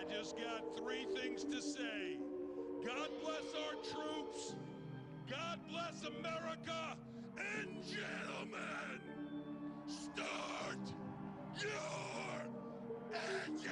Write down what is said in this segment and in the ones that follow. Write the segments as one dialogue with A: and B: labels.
A: just got three things to say. God bless our troops. God bless America. And gentlemen, start your engine!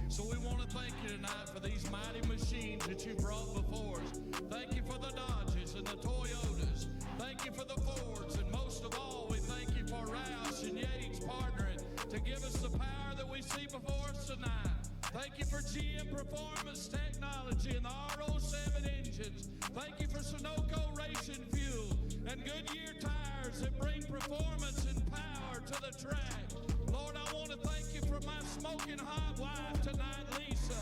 B: So we want to thank you tonight for these mighty machines that you brought before us. Thank you for the Dodges and the Toyotas. Thank you for the Fords. And most of all, we thank you for Roush and Yates partnering to give us the power that we see before us tonight. Thank you for GM Performance Technology and the R07 engines. Thank you for Sunoco Racing Fuel and Goodyear tires that bring performance and power to the track. Lord, I want to thank you for my smoking hot wife tonight, Lisa.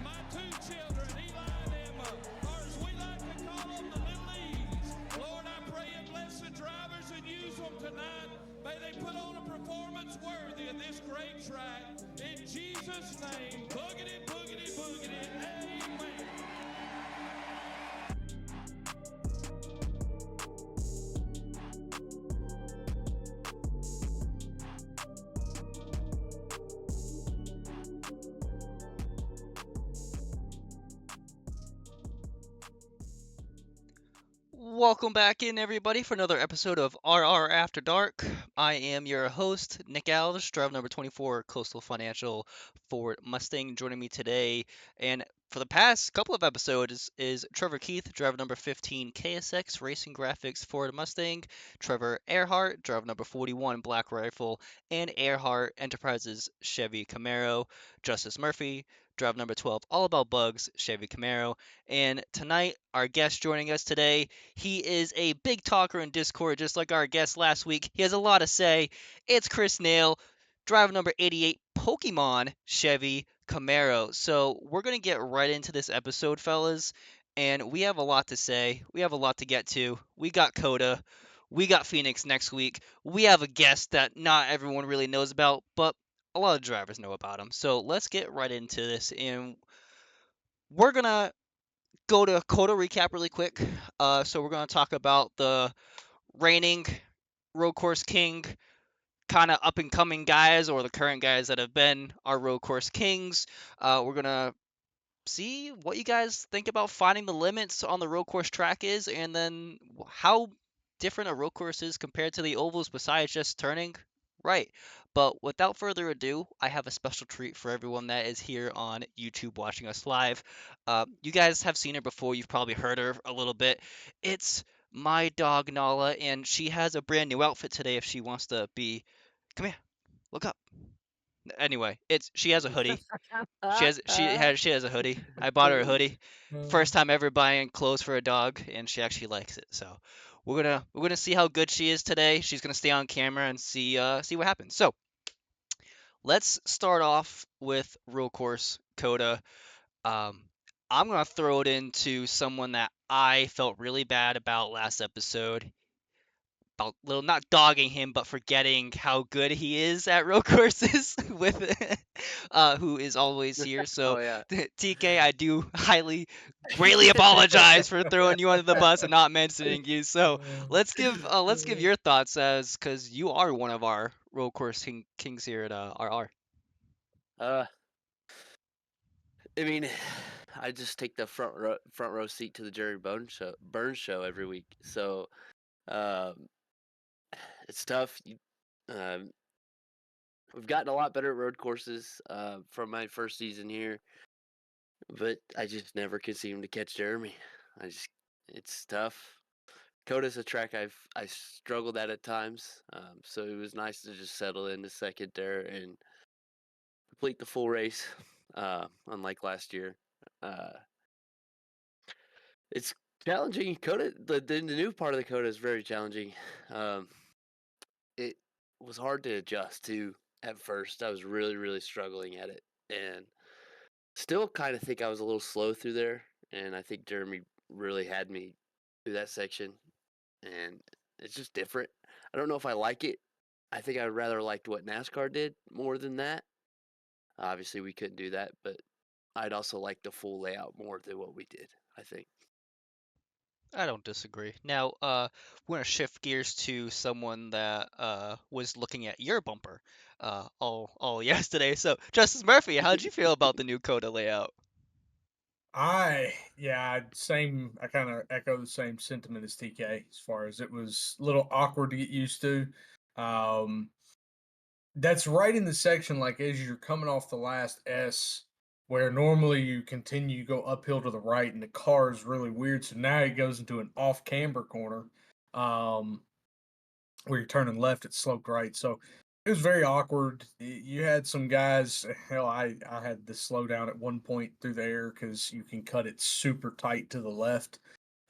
B: My two children, Eli and Emma, or as we like to call them, the little E's. Lord, I pray you bless the drivers and use them tonight. May they put on a performance worthy of this great track. In Jesus' name, boogity, boogity, boogity, amen.
C: Welcome back in, everybody, for another episode of RR After Dark. I am your host, Nick Alves, driver number 24, Coastal Financial Ford Mustang. Joining me today, and for the past couple of episodes, is Trevor Keith, driver number 15, KSX Racing Graphics Ford Mustang, Trevor Earhart, driver number 41, Black Rifle, and Earhart Enterprises Chevy Camaro, Justice Murphy, driver number 12, All About Bugs Chevy Camaro. And tonight, our guest joining us today, he is a big talker in Discord, just like our guest last week. He has a lot to say. It's Chris Nail, driver number 88, Pokemon Chevy Camaro. So we're going to get right into this episode, fellas. And we have a lot to say. We have a lot to get to. We got Coda. We got Phoenix next week. We have a guest that not everyone really knows about, but a lot of drivers know about him. So let's get right into this. And we're going to go to Coda recap really quick. So we're going to talk about the reigning road course king, kind of up and coming guys, or the current guys that have been our road course kings. We're going to see what you guys think about finding the limits on the road course track is, and then how different a road course is compared to the ovals besides just turning right. But without further ado, I have a special treat for everyone that is here on YouTube watching us live. You guys have seen her before, you've probably heard her a little bit. It's my dog Nala, and she has a brand new outfit today if she wants to be. Come here, look up. Anyway, it's she has a hoodie. She has a hoodie. I bought her a hoodie. First time ever buying clothes for a dog, and she actually likes it. So we're gonna see how good she is today. She's gonna stay on camera and see what happens. So let's start off with real course Coda. Um, I'm gonna throw it into someone that I felt really bad about last episode, about little not dogging him, but forgetting how good he is at road courses with who is always here.
D: Oh
C: So
D: yeah.
C: TK, I do greatly apologize for throwing you under the bus and not mentioning you. So let's give your thoughts as because you are one of our road course kings here at RR.
D: Uh, I mean, I just take the front row seat to the Jerry Burns show every week. So, um, it's tough. We've gotten a lot better at road courses from my first season here, but I just never could seem to catch Jeremy. It's tough. Coda's a track I struggled at times. So it was nice to just settle into second there and complete the full race. Unlike last year. Uh, it's challenging. Coda, the new part of the Coda is very challenging. Um, it was hard to adjust to at first. I was really, really struggling at it, and still kind of think I was a little slow through there. And I think Jeremy really had me through that section, and it's just different. I don't know if I like it. I think I rather liked what NASCAR did more than that. Obviously, we couldn't do that, but I'd also like the full layout more than what we did, I think.
C: I don't disagree. Now, we're gonna shift gears to someone that was looking at your bumper all yesterday. So, Justice Murphy, how did you feel about the new Coda layout?
E: Same. I kind of echo the same sentiment as TK as far as it was a little awkward to get used to. Um, that's right in the section, like as you're coming off the last S, where normally you continue, you go uphill to the right, and the car is really weird. So now it goes into an off camber corner, um, where you're turning left, it's sloped right. So it was very awkward. You had some guys, hell, I had to slow down at one point through the air because you can cut it super tight to the left.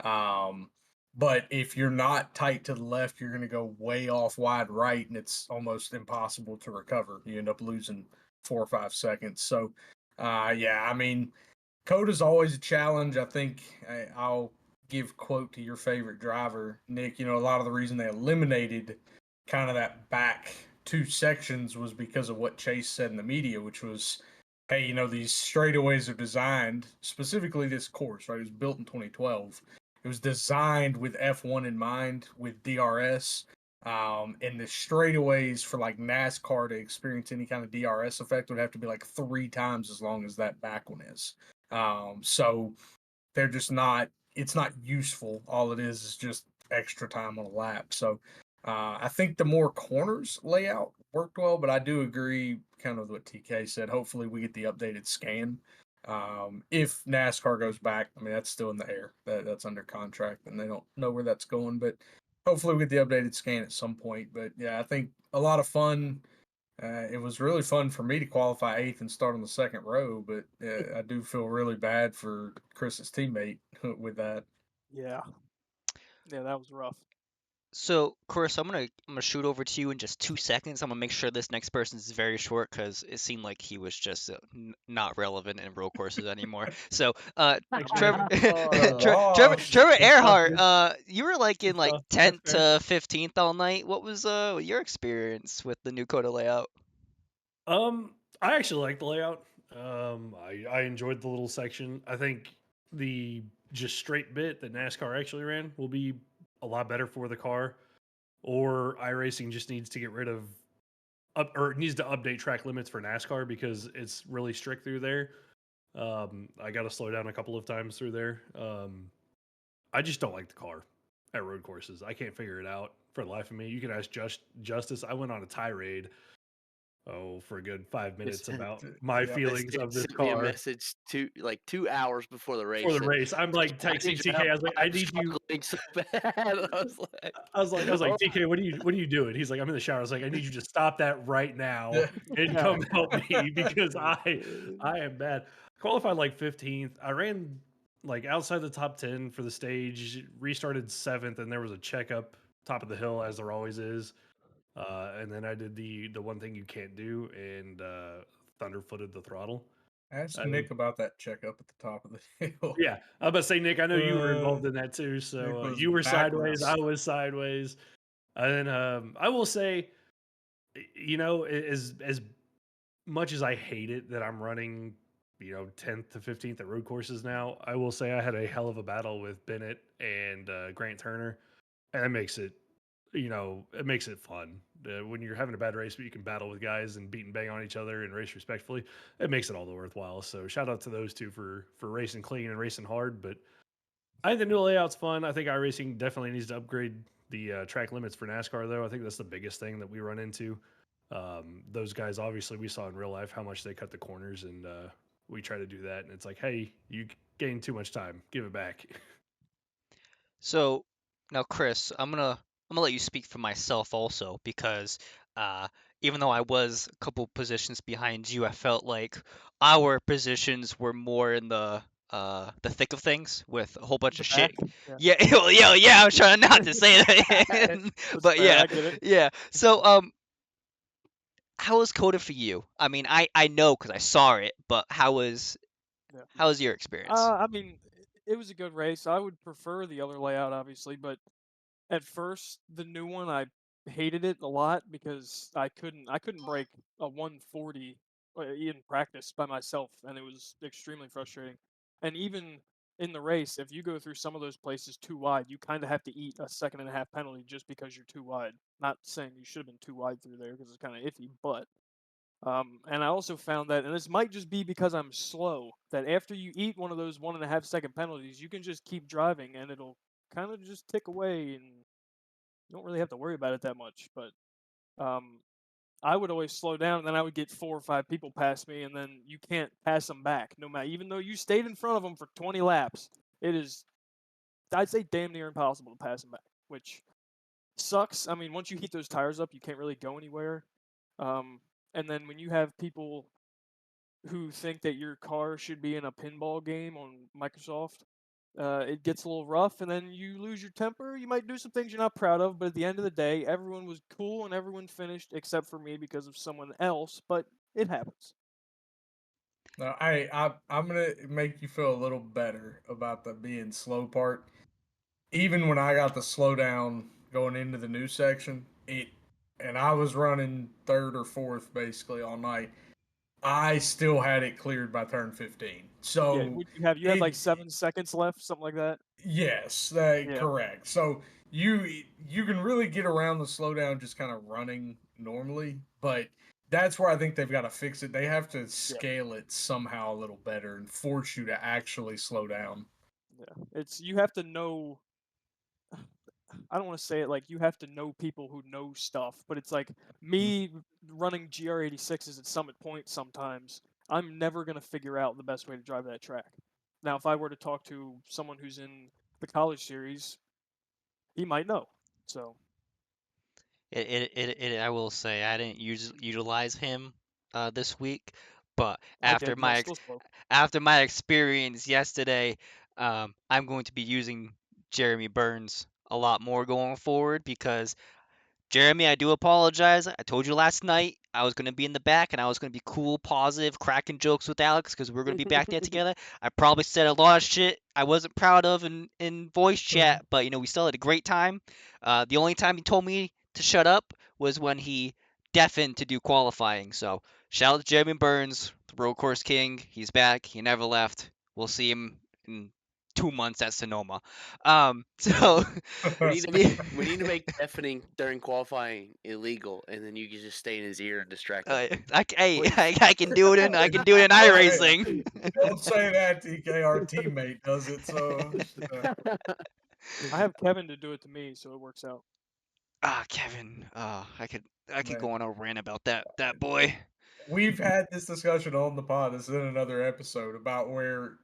E: Um, but if you're not tight to the left, you're going to go way off wide right, and it's almost impossible to recover. You end up losing 4 or 5 seconds. So, yeah, I mean, code is always a challenge. I think I'll give quote to your favorite driver, Nick. You know, a lot of the reason they eliminated kind of that back 2 sections was because of what Chase said in the media, which was, hey, you know, these straightaways are designed, specifically this course, right? It was built in 2012. It was designed with F1 in mind, with DRS. And the straightaways for like NASCAR to experience any kind of DRS effect would have to be like 3 times as long as that back one is. So they're just not, it's not useful. All it is just extra time on a lap. So I think the more corners layout worked well, but I do agree kind of what TK said. Hopefully we get the updated scan. If NASCAR goes back, I mean, that's still in the air. That's under contract and they don't know where that's going, but hopefully we get the updated scan at some point. But yeah, I think a lot of fun. It was really fun for me to qualify eighth and start on the second row, but I do feel really bad for Chris's teammate with that.
F: Yeah. Yeah, that was rough.
C: So, Chris, I'm gonna shoot over to you in just 2 seconds. I'm gonna make sure this next person is very short because it seemed like he was just not relevant in road courses anymore. So, Trevor, Trevor Earhart, you were like in like 10th to 15th all night. What was your experience with the new Coda layout?
G: I actually like the layout. I enjoyed the little section. I think the just straight bit that NASCAR actually ran will be a lot better for the car. Or iRacing just needs to get rid of or it needs to update track limits for NASCAR because it's really strict through there. I got to slow down a couple of times through there. I just don't like the car at road courses. I can't figure it out for the life of me. You can ask Justice. I went on a tirade for a good 5 minutes about my feelings of this
D: Sent me a
G: car
D: message 2 hours before the race.
G: for the race. I'm like texting TK. I was like, I need you.
D: Struggling so bad. I was like,
G: "Oh." TK, what are you doing? He's like, I'm in the shower. I was like, I need you to stop that right now and come help me because I am bad. Qualified like 15th. I ran like outside the top 10 for the stage. Restarted 7th, and there was a checkup top of the hill as there always is. And then I did the one thing you can't do and thunderfooted the throttle.
E: Ask Nick about that checkup at the top of the hill.
G: Yeah, I was about to say, Nick, I know you were involved in that too.
E: Nick
G: So
E: was
G: you were sideways, I
E: backwards.
G: was sideways. And I will say, you know, as much as I hate it that I'm running, 10th to 15th at road courses now, I will say I had a hell of a battle with Bennett and Grant Turner, and it makes it fun. When you're having a bad race, but you can battle with guys and beat and bang on each other and race respectfully, it makes it all the worthwhile. So shout out to those two for racing clean and racing hard. But I think the new layout's fun. I think iRacing definitely needs to upgrade the track limits for NASCAR, though. I think that's the biggest thing that we run into. Those guys, obviously, we saw in real life how much they cut the corners, and we try to do that. And it's like, hey, you gained too much time. Give it back.
C: So now, Chris, I'm gonna let you speak for myself also because uh, even though I was a couple positions behind you, I felt like our positions were more in the thick of things with a whole bunch
F: The
C: of shit.
F: back.
C: Yeah, well, yeah, I'm trying not to say that,
F: That's
C: but
F: fair,
C: yeah,
F: I get it.
C: yeah. So how was Coda for you? I mean, I know because I saw it, but
F: Yeah.
C: how was your experience?
F: I mean, it was a good race. I would prefer the other layout, obviously, but at first, the new one, I hated it a lot because I couldn't break a 140 in practice by myself, and it was extremely frustrating. And even in the race, if you go through some of those places too wide, you kind of have to eat a 1.5-second penalty just because you're too wide. Not saying you should have been too wide through there because it's kind of iffy, but and I also found that, and this might just be because I'm slow, that after you eat one of those 1.5-second penalties, you can just keep driving and it'll kind of just tick away, and you don't really have to worry about it that much. But um, I would always slow down, and then I would get 4 or 5 people past me, and then you can't pass them back, no matter. Even though you stayed in front of them for 20 laps, it is, I'd say, damn near impossible to pass them back, which sucks. I mean, once you heat those tires up, you can't really go anywhere. And then when you have people who think that your car should be in a pinball game on Microsoft, it gets a little rough, and then you lose your temper. You might do some things you're not proud of, but at the end of the day, everyone was cool and everyone finished except for me because of someone else. But it happens.
E: No, I'm gonna make you feel a little better about the being slow part. Even when I got the slow down going into the new section, and I was running third or fourth basically all night. I still had it cleared by turn 15.
F: Yeah,
E: So
F: would you have? You had like
E: it
F: 7 seconds left, something like that.
E: yes,
F: Yeah,
E: correct. So you you can really get around the slowdown just kind of running normally, but that's where I think they've got to fix it. They have to
F: yeah,
E: scale it somehow a little better and force you to actually slow down.
F: yeah. It's you have to know. I don't want to say it like you have to know people who know stuff, but it's like me running GR86s at Summit Point sometimes. I'm never going to figure out the best way to drive that track. Now, if I were to talk to someone who's in the college series, he might know. So,
C: I will say I didn't utilize him this week, but
F: I did, and I'm still slow.
C: after my experience yesterday, I'm going to be using Jeremy Burns a lot more going forward because Jeremy, I do apologize. I told you last night I was going to be in the back and I was going to be cool, positive, cracking jokes with Alex because we're going to be back there together. I probably said a lot of shit I wasn't proud of in voice chat, but we still had a great time. The only time he told me to shut up was when he deafened to do qualifying. So shout out to Jeremy Burns, the road course king. He's back. He never left. We'll see him in 2 months at Sonoma. So
D: We need to
C: spe-
D: we need to make deafening during qualifying illegal, and then you can just stay in his ear and distract him. Please.
C: I can do it in iRacing.
E: Don't say that, TK. Our teammate does it, so
F: I have Kevin to do it to me, so it works out.
C: Kevin. I could
E: man.
C: go on a rant about that boy.
E: We've had this discussion on the pod. This is in another episode about where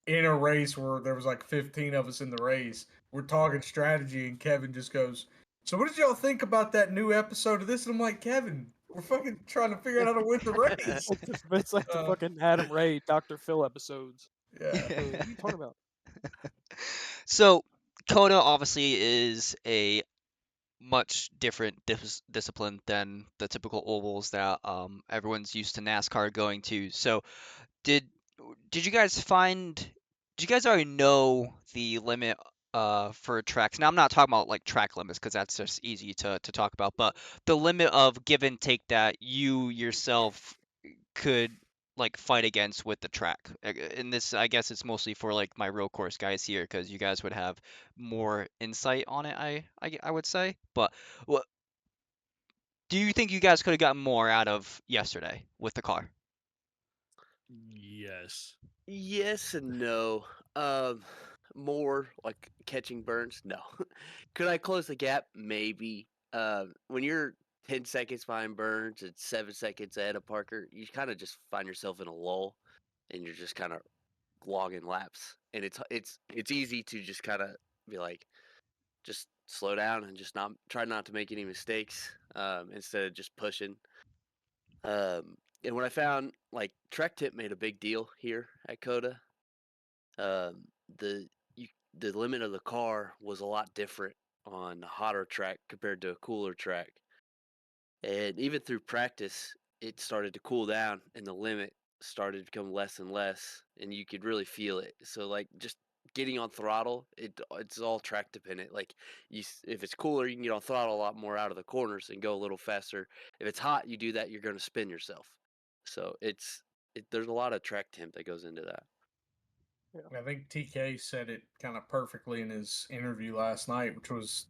E: in a race where there was like 15 of us in the race, we're talking strategy, and Kevin just goes, "So what did y'all think about that new episode of this?" And I'm like, "Kevin, we're fucking trying to figure out how to win the race."
F: It's like the
E: Uh,
F: fucking Adam Ray, Dr. Phil episodes.
E: yeah.
F: What are you talking about?
C: So Coda obviously is a much different discipline than the typical ovals that everyone's used to NASCAR going to. So did did you guys find did you guys already know the limit for tracks? Now I'm not talking about like track limits because that's just easy to talk about, but the limit of give and take that you yourself could like fight against with the track. And this I guess it's mostly for like my real course guys here because you guys would have more insight on it, I would say. But what do you think you guys could have gotten more out of yesterday with the car?
G: Yes.
D: Yes and no. More like catching burns. No. Could I close the gap? Maybe. When you're 10 seconds behind Burns and 7 seconds ahead of Parker, you kind of just find yourself in a lull, and you're just kind of logging laps, and it's easy to just kind of be like, just slow down and just not try not to make any mistakes, instead of just pushing. And when I found like Trek Tip made a big deal here at Coda, um, the you, the limit of the car was a lot different on a hotter track compared to a cooler track, and even through practice, it started to cool down, and the limit started to become less and less, and you could really feel it. So like just getting on throttle, it's all track dependent. Like if it's cooler, you can get on throttle a lot more out of the corners and go a little faster. If it's hot, you do that, you're going to spin yourself. So there's a lot of track temp that goes into that.
E: I think TK said it kind of perfectly in his interview last night, which was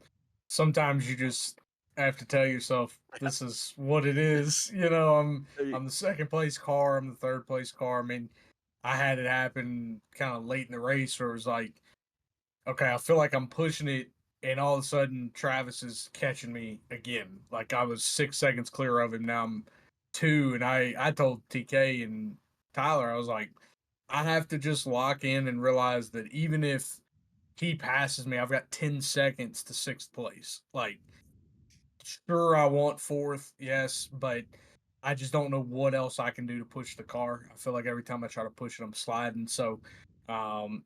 E: sometimes you just have to tell yourself this is what it is. I'm the second place car, I'm the third place car. I mean, I had it happen kind of late in the race where it was like, okay, I feel like I'm pushing it, and all of a sudden Travis is catching me again. Like I was 6 seconds clear of him. Now I'm 2, and I told TK and Tyler, I was like, I have to just lock in and realize that even if he passes me, I've got 10 seconds to 6th place. Like, sure, I want 4th, yes, but I just don't know what else I can do to push the car. I feel like every time I try to push it, I'm sliding. So,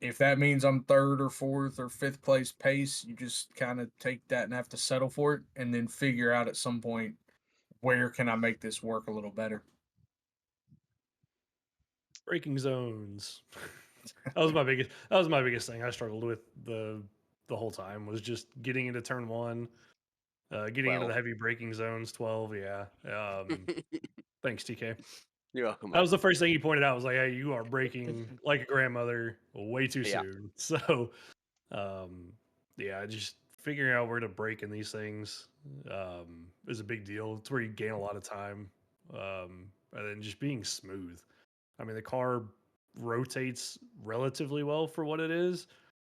E: if that means I'm 3rd or 4th or 5th place pace, you just kind of take that and have to settle for it, and then figure out at some point where can I make this work a little better.
G: Braking zones. That was my biggest thing I struggled with the whole time, was just getting into turn 1, getting into the heavy braking zones. 12, yeah. Thanks, TK.
D: You're welcome.
G: That was the first thing he pointed out. Was like, hey, you are braking like a grandmother way too
D: Yeah.
G: soon. So, yeah, just figuring out where to brake in these things is a big deal. It's where you gain a lot of time, and then just being smooth. I mean, the car rotates relatively well for what it is,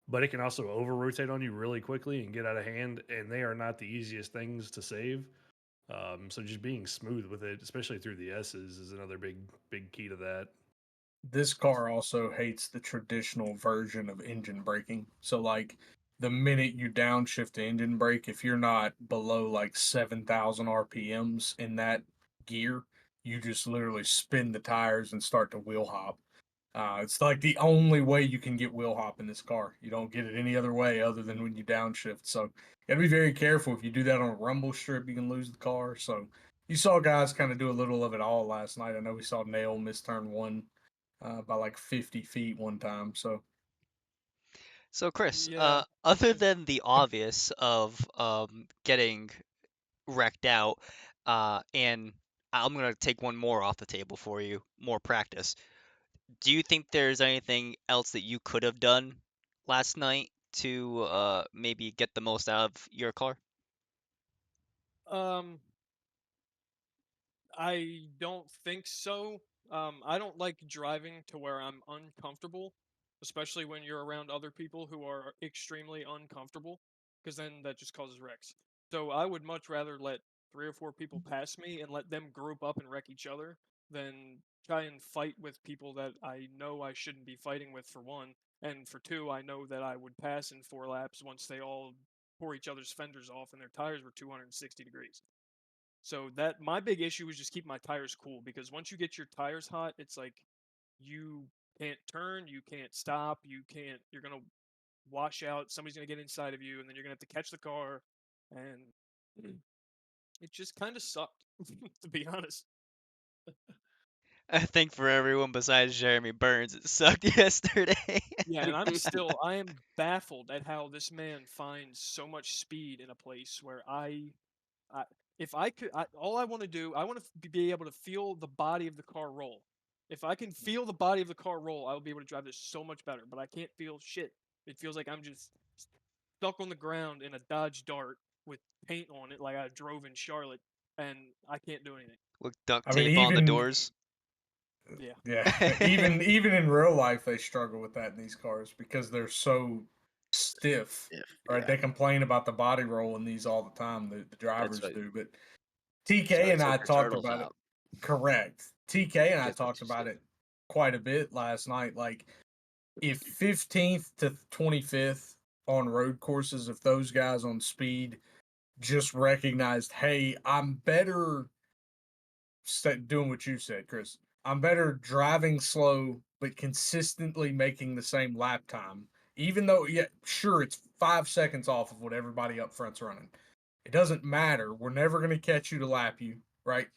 G: but it can also over rotate on you really quickly and get out of hand, and they are not the easiest things to save. So just being smooth with it, especially through the S's, is another big key to that.
E: This car also hates the traditional version of engine braking. So, like, the minute you downshift the engine brake, if you're not below like 7,000 RPMs in that gear, you just literally spin the tires and start to wheel hop. It's like the only way you can get wheel hop in this car. You don't get it any other way other than when you downshift. So, you gotta be very careful. If you do that on a rumble strip, you can lose the car. So, you saw guys kind of do a little of it all last night. I know we saw Nail miss turn 1 by like 50 feet one time.
C: So Chris,
F: Yeah.
C: other than the obvious of getting wrecked out, and I'm gonna take one more off the table for you, more practice. Do you think there's anything else that you could have done last night to maybe get the most out of your car?
F: I don't think so. I don't like driving to where I'm uncomfortable, especially when you're around other people who are extremely uncomfortable, because then that just causes wrecks. So I would much rather let 3 or 4 people pass me and let them group up and wreck each other than try and fight with people that I know I shouldn't be fighting with, for one, and for two, I know that I would pass in 4 laps once they all tore each other's fenders off and their tires were 260 degrees. So that my big issue is just keep my tires cool, because once you get your tires hot, it's like you can't turn, you can't stop, you're gonna wash out, somebody's gonna get inside of you, and then you're gonna have to catch the car, and it just kind of sucked, to be honest.
C: I think for everyone besides Jeremy Burns, it sucked yesterday.
F: Yeah, and I am baffled at how this man finds so much speed in a place where I if I could, all I want to do, I want to be able to feel the body of the car roll. If I can feel the body of the car roll, I will be able to drive this so much better. But I can't feel shit. It feels like I'm just stuck on the ground in a Dodge Dart with paint on it, like I drove in Charlotte, and I can't do anything.
C: With duct
E: I mean,
C: tape on the
E: even
C: doors.
E: yeah, even in real life, they struggle with that in these cars because they're so stiff. Right?
D: Yeah.
E: They complain about the body roll in these all the time. The drivers
D: right.
E: do, but
D: So
E: TK and
D: they
E: I
D: took their
E: talked
D: turtles
E: about it.
D: out.
E: Correct. TK and I
D: Because they're
E: talked
D: too
E: about
D: stiff.
E: it quite a bit last night. Like, if 15th to 25th on road courses, if those guys on speed just recognized, hey, I'm better doing what you said, Chris. I'm better driving slow, but consistently making the same lap time. Even though, yeah, sure, it's 5 seconds off of what everybody up front's running. It doesn't matter. We're never going to catch you to lap you, right?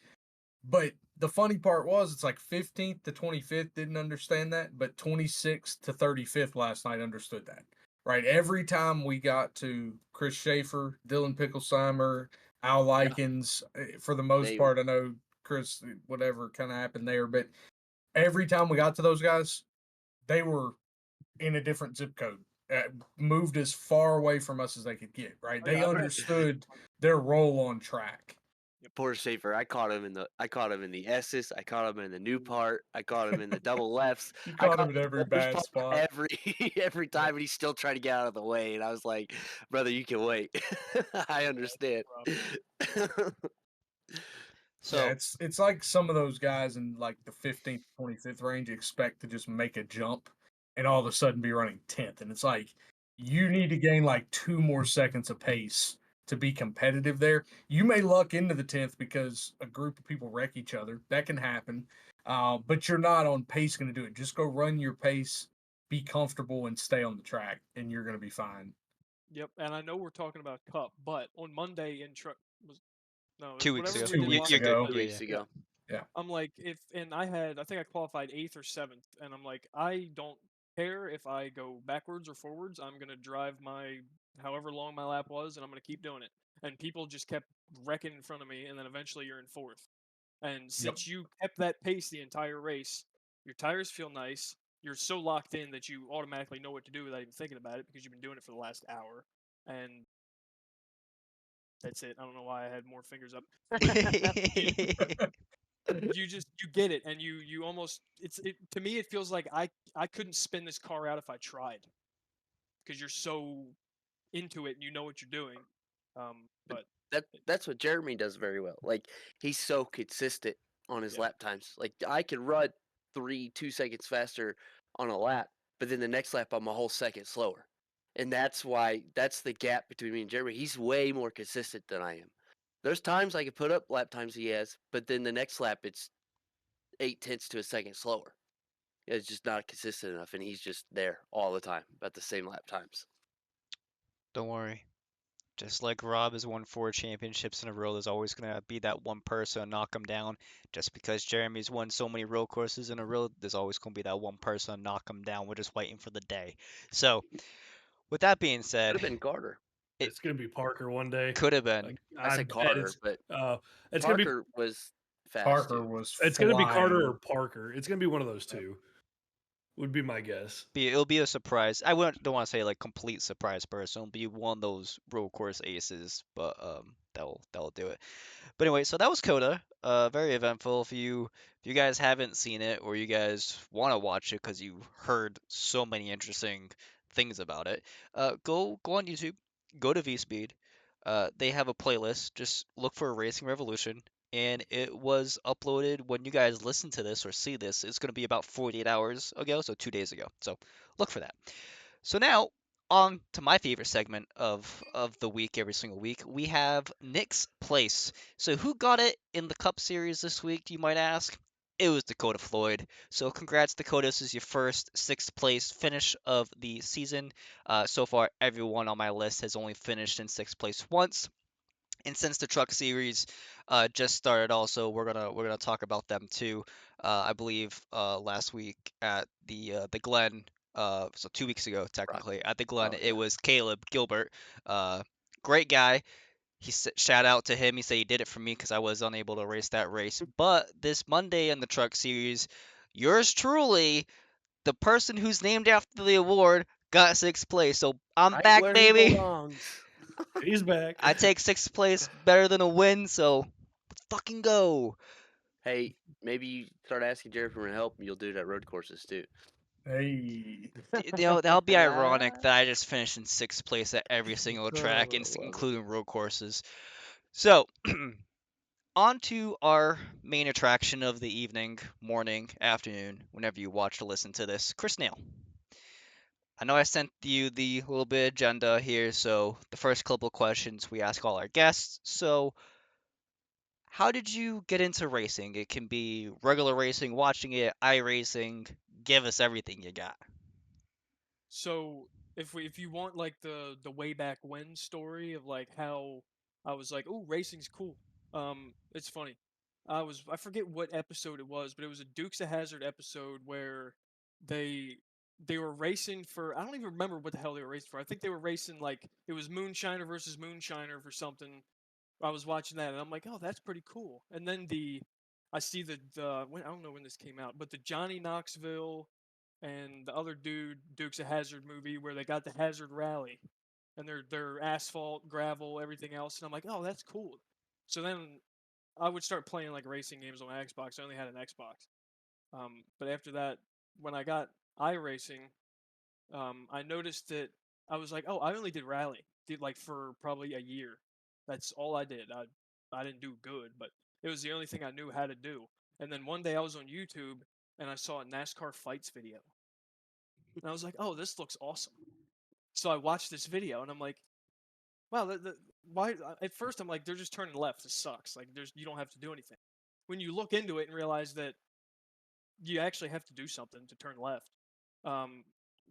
E: But the funny part was, it's like 15th to 25th didn't understand that, but 26th to 35th last night understood that, right? Every time we got to Chris Schaefer, Dylan Picklesheimer, Al Likens, for the most part, I know Chris, whatever kind of happened there, but every time we got to those guys, they were in a different zip code, moved as far away from us as they could get. Right?
F: Oh, yeah,
E: They
F: I've had-
E: understood their role on track.
D: Poor Schaefer. I caught him in the S's. I caught him in the new part. I caught him in the double lefts.
E: You
D: I
E: caught him in
D: the
E: every
D: first
E: bad
D: part
E: spot.
D: every time, and he's still trying to get out of the way. And I was like, brother, you can wait. I understand.
C: So
E: Yeah, it's like some of those guys in like the 15th, 25th range expect to just make a jump and all of a sudden be running 10th. And it's like you need to gain like 2 more seconds of pace to be competitive there. You may luck into the 10th because a group of people wreck each other. That can happen. But you're not on pace going to do it. Just go run your pace, be comfortable, and stay on the track, and you're going to be fine.
F: Yep, and I know we're talking about Cup, but on Monday in truck was no, it
C: 2
F: was
C: weeks
F: whatever
C: ago.
F: we
E: 2
F: did
E: weeks
C: You're
F: last
E: ago.
F: week.
D: 2
C: Yeah,
D: weeks
C: yeah.
D: ago.
F: I'm like, I think I qualified 8th or 7th, and I'm like, I don't care if I go backwards or forwards. I'm gonna drive my however long my lap was, and I'm gonna keep doing it. And people just kept wrecking in front of me, and then eventually you're in 4th. And since you kept that pace the entire race, your tires feel nice. You're so locked in that you automatically know what to do without even thinking about it because you've been doing it for the last hour. And that's it. I don't know why I had more fingers up. You get it, and you almost to me it feels like I couldn't spin this car out if I tried because you're so into it and you know what you're doing. But
D: That's what Jeremy does very well. Like, he's so consistent on his
F: Yeah.
D: lap times. Like, I can run 2 seconds faster on a lap, but then the next lap I'm a whole second slower. And that's the gap between me and Jeremy. He's way more consistent than I am. There's times I can put up lap times he has, but then the next lap it's 0.8 to a second slower. It's just not consistent enough, and he's just there all the time at the same lap times.
C: Don't worry. Just like Rob has won 4 championships in a row, there's always going to be that one person to knock him down. Just because Jeremy's won so many road courses in a row, there's always going to be that one person to knock him down. We're just waiting for the day. So, with that being
D: Could
C: said,
D: have been Carter.
G: It's gonna be Parker one day.
C: could have been.
G: Like,
D: I said
G: bet
D: Carter, but
G: it's gonna be
D: Parker was fast.
E: Parker
D: too.
E: was
G: it's gonna be Carter
E: flying.
G: or Parker. It's gonna be one of those two. Would be my guess.
C: It'll be a surprise. I don't want to say like complete surprise person. It'll be one of those road course aces, but that'll do it. But anyway, so that was Coda. Very eventful. If you guys haven't seen it or you guys want to watch it because you heard so many interesting things about it, go on YouTube, go to VSpeed. They have a playlist. Just look for Racing Revolution, and it was uploaded when you guys listen to this or see this. It's going to be about 48 hours ago, so 2 days ago. So look for that. So now on to my favorite segment of the week every single week. We have Nick's Place. So who got it in the Cup Series this week, you might ask? It was Dakota Floyd. So congrats, Dakota. This is your first 6th place finish of the season. So far, everyone on my list has only finished in 6th place once. And since the Truck Series just started, also we're gonna talk about them too. I believe last week at the Glen, so 2 weeks ago technically at the Glen,
D: Oh,
C: it
D: yeah.
C: was Caleb Gilbert, great guy. Shout out to him. He said he did it for me because I was unable to race that race. But this Monday in the Truck Series, yours truly, the person who's named after the award, got 6th place. So I'm
D: Right
C: back,
D: where he
C: baby.
D: belongs.
G: He's back.
C: I take 6th place better than a win, so let's fucking go.
D: Hey, maybe you start asking Jared for help, and you'll do it at road courses too.
E: Hey.
C: That'll be ironic that I just finished in 6th place at every single track,
D: Oh, I love it.
C: including road courses. So, on to our main attraction of the evening, morning, afternoon, whenever you watch or listen to this, Chris Nail. I know I sent you the little bit agenda here, so the first couple of questions we ask all our guests. So, how did you get into racing? It can be regular racing, watching it, iRacing. Give us everything you got.
F: So if you want like the way back when story of like how I was like, oh, racing's cool. It's funny. I forget what episode it was, but it was a Dukes of Hazzard episode where they they were racing for, I don't even remember what the hell they were racing for. I think they were racing like it was Moonshiner versus Moonshiner for something. I was watching that and I'm like, oh, that's pretty cool. And then I see I don't know when this came out, but the Johnny Knoxville and the other dude Dukes of Hazzard movie where they got the Hazard Rally, and they're asphalt, gravel, everything else, and I'm like, oh, that's cool. So then I would start playing like racing games on my Xbox. I only had an Xbox, but after that, when I got iRacing, I noticed that I was like, oh, I only did rally, did like for probably a year. That's all I did. I didn't do good, but it was the only thing I knew how to do. And then one day I was on YouTube and I saw a NASCAR fights video, and I was like, oh, this looks awesome. So I watched this video and I'm like, wow, why? At first I'm like, they're just turning left. This sucks. Like, you don't have to do anything. When you look into it and realize that you actually have to do something to turn left,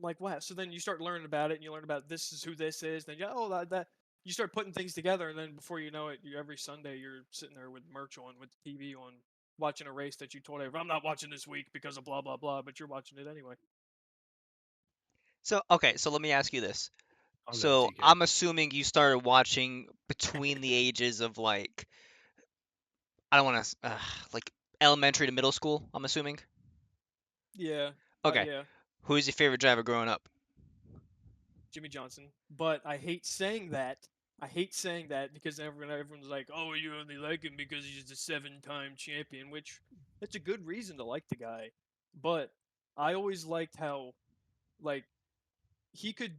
F: like wow. So then you start learning about it, and you learn about this is who this is. Then that you start putting things together, and then before you know it, every Sunday you're sitting there with merch on, with the TV on, watching a race that you told everyone, I'm not watching this week because of blah blah blah, but you're watching it anyway.
C: So okay, so let me ask you this.
G: I'll go
C: So
G: TK.
C: I'm assuming you started watching between the ages of like I don't want to like elementary to middle school. I'm assuming.
F: Yeah.
C: Okay.
F: Yeah.
C: Who's your favorite driver growing up?
F: Jimmy Johnson. But I hate saying that. I hate saying that because everyone's like, oh, you only like him because he's the 7-time champion, which that's a good reason to like the guy. But I always liked how, like, he could,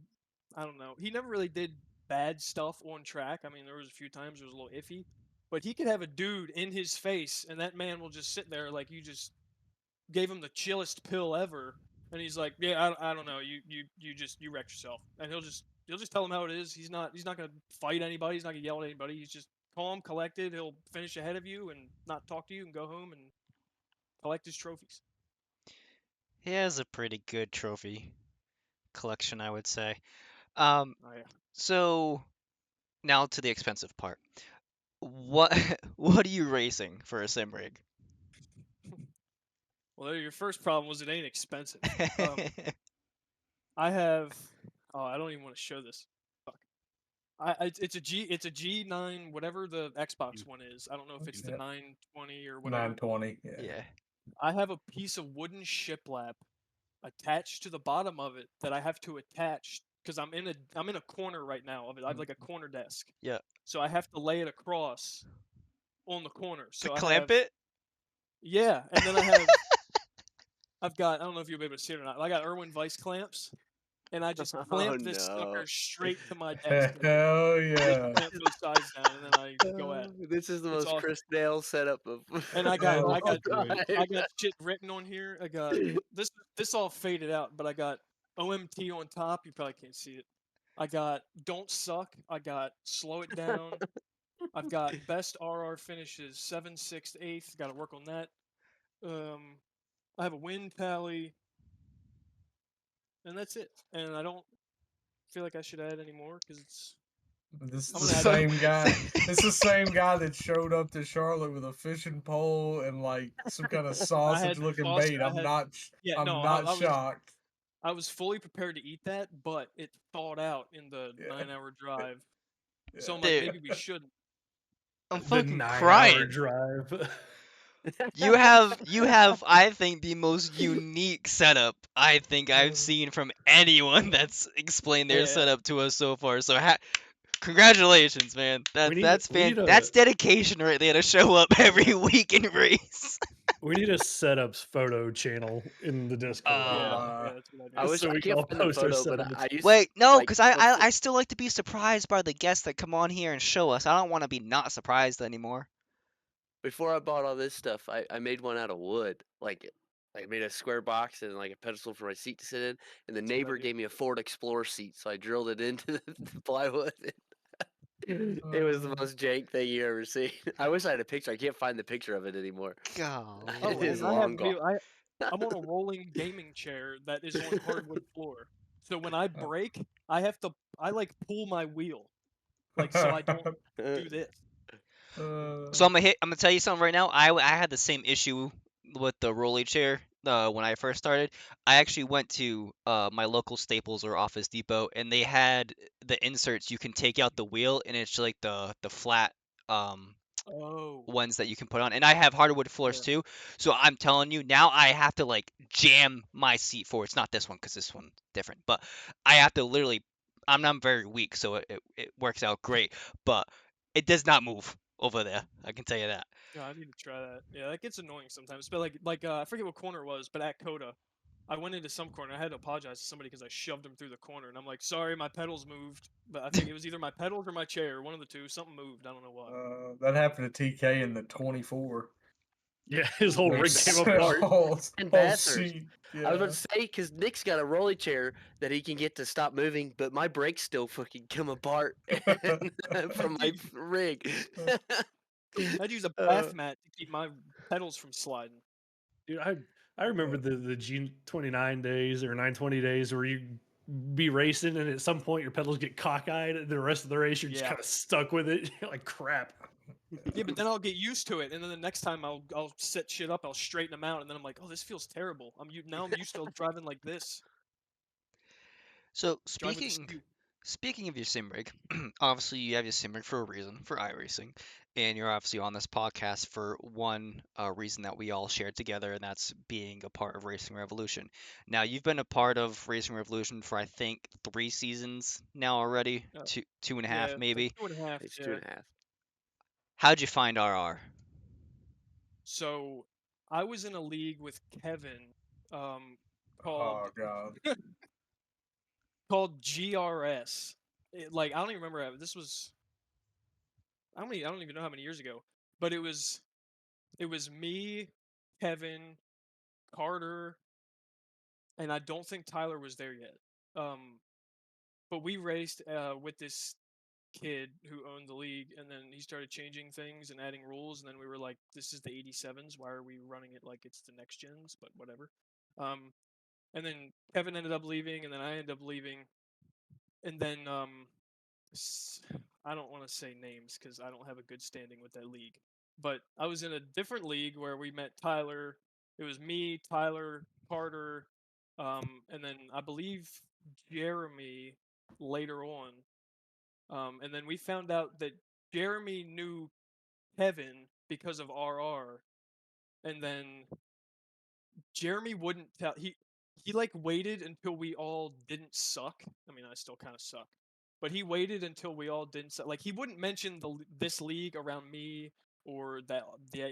F: I don't know, he never really did bad stuff on track. I mean, there was a few times it was a little iffy, but he could have a dude in his face, and that man will just sit there like you just gave him the chillest pill ever, and he's like, yeah, I don't know, you wrecked yourself, and he'll just tell him how it is. He's not gonna fight anybody. He's not gonna yell at anybody. He's just calm, collected. He'll finish ahead of you and not talk to you and go home and collect his trophies.
C: He has a pretty good trophy collection, I would say. Um,
F: Oh yeah.
C: so now to the expensive part. What what are you racing for a sim rig?
F: Well, your first problem was it ain't expensive. I have. Oh, I don't even want to show this. Fuck. It's a G9, whatever the Xbox one is. I don't know if it's the
E: Yep.
F: 920 or whatever.
E: 920. Yeah.
C: Yeah.
F: I have a piece of wooden shiplap attached to the bottom of it that I have to attach because I'm in a corner right now of it. I have like a corner desk.
C: Yeah.
F: So I have to lay it across on the corner. So
C: To
F: I
C: clamp
F: have,
C: it?
F: Yeah, and then I've got, I don't know if you'll be able to see it or not. I got Irwin Vice clamps, and I just clamp this sucker straight to my desk.
E: Hell
F: I
E: yeah.
F: clamp both sides down, and then I go at it.
D: This is the
F: It's
D: most
F: awesome.
D: Chris Dale setup of.
F: And I
E: Oh,
F: got
E: God.
F: shit written on here. I got this all faded out, but I got OMT on top. You probably can't see it. I got Don't Suck. I got Slow It Down. I've got Best RR finishes 7, 6th, 8th. Got to work on that. I have a win tally, and that's it. And I don't feel like I should add any more because it's.
E: This
F: I'm
E: is the
F: gonna add
E: same guy. It's the same guy that showed up to Charlotte with a fishing pole and like some kind of sausage-looking
F: sauce-
E: bait.
F: I
E: I'm
F: had-
E: not.
F: Yeah,
E: I'm
F: no,
E: not
F: I was-
E: shocked.
F: I was fully prepared to eat that, but it thawed out in the
E: Yeah.
F: 9-hour drive.
E: Yeah.
F: So I'm like,
C: Dude.
F: maybe we shouldn't.
C: I'm
G: The
C: fucking
G: 9-hour
C: crying.
G: drive.
C: You have I think the most unique setup I think I've
E: Mm.
C: seen from anyone that's explained their
F: Yeah.
C: setup to us so far. So congratulations, man.
G: We need-
C: That's
G: we need a-
C: that's dedication right there to show up every week in race.
G: We need a setups photo channel in the Discord.
F: Yeah, that's a good idea.
D: I wish
G: So
D: I
G: we can all
D: can't find the
G: post our
D: photo, but
G: setups.
D: I used
C: Wait, no,
D: like,
C: because
D: what's
C: I
D: it-
C: still like to be surprised by the guests that come on here and show us. I don't want to be not surprised anymore.
D: before I bought all this stuff, I made one out of wood. Like I made a square box and like a pedestal for my seat to sit in. And the neighbor
F: idea.
D: gave me a Ford Explorer seat, so I drilled it into the plywood. It was the most jank thing you ever seen. I wish I had a picture. I can't find the picture of it anymore.
C: God.
F: Oh,
D: It is
F: and I
D: long
F: have
D: gone.
F: I'm on a rolling gaming chair that is on hardwood floor. So when I break, I like pull my wheel, like so I don't do this.
C: So I'm gonna tell you something right now. I had the same issue with the rolly chair when I first started. I actually went to my local Staples or Office Depot, and they had the inserts. You can take out the wheel, and it's like the flat
F: Oh.
C: ones that you can put on, and I have hardwood floors
F: Yeah.
C: too. So I'm telling you now, I have to like jam my seat forward. It's not this one because this one's different, but I have to literally. I'm very weak, so it works out great, but it does not move over there. I can tell you that.
F: Yeah, I need to try that. Yeah, that gets annoying sometimes. But I forget what corner it was, but at Coda, I went into some corner. I had to apologize to somebody because I shoved him through the corner, and I'm like, sorry, my pedals moved. But I think it was either my pedals or my chair, one of the two. Something moved. I don't know what.
E: That happened to TK in the 24.
G: Yeah, his whole rig
E: His
G: came apart.
E: whole
D: And
E: whole
D: Bathurst.
E: seat.
D: I was about
E: Yeah.
D: to say, because Nick's got a rolly chair that he can get to stop moving, but my brakes still fucking come apart from my rig.
F: I'd use a
D: Uh,
F: bath mat to keep my pedals from sliding.
G: Dude, I remember the G29 days or 920 days where you be racing and at some point your pedals get cockeyed and the rest of the race you're just
F: Yeah.
G: kind of stuck with it. You're like, crap.
F: Yeah, but then I'll get used to it, and then the next time I'll set shit up, I'll straighten them out, and then I'm like, oh, this feels terrible. Now I'm used to driving like this.
C: So
F: Drive with a
C: speaking
F: skew.
C: speaking of your sim rig, obviously you have your sim rig for a reason, for iRacing, and you're obviously on this podcast for one reason that we all shared together, and that's being a part of Racing Revolution. Now you've been a part of Racing Revolution for I think 3 seasons now already,
F: Uh,
C: two and a half
F: Yeah, like
C: maybe.
F: 2.5.
D: it's
F: Yeah.
D: 2.5.
C: How'd you find RR?
F: So I was in a league with Kevin,
E: Oh
F: called
E: god.
F: called GRS. Like I don't even remember. This was I don't even know how many years ago, but it was me, Kevin, Carter, and I don't think Tyler was there yet. But we raced with this kid who owned the league, and then he started changing things and adding rules, and then we were like, this is the 87s, why are we running it like it's the next gens? But whatever. And then Kevin ended up leaving, and then I ended up leaving, and then I don't want to say names because I don't have a good standing with that league, but I was in a different league where we met Tyler. It was me, Tyler, Carter, and then I believe Jeremy later on. And then we found out that Jeremy knew Kevin because of RR, and then Jeremy wouldn't tell. He like waited until we all didn't suck. I mean, I still kind of suck, but he waited until we all didn't suck. Like he wouldn't mention this league around me or the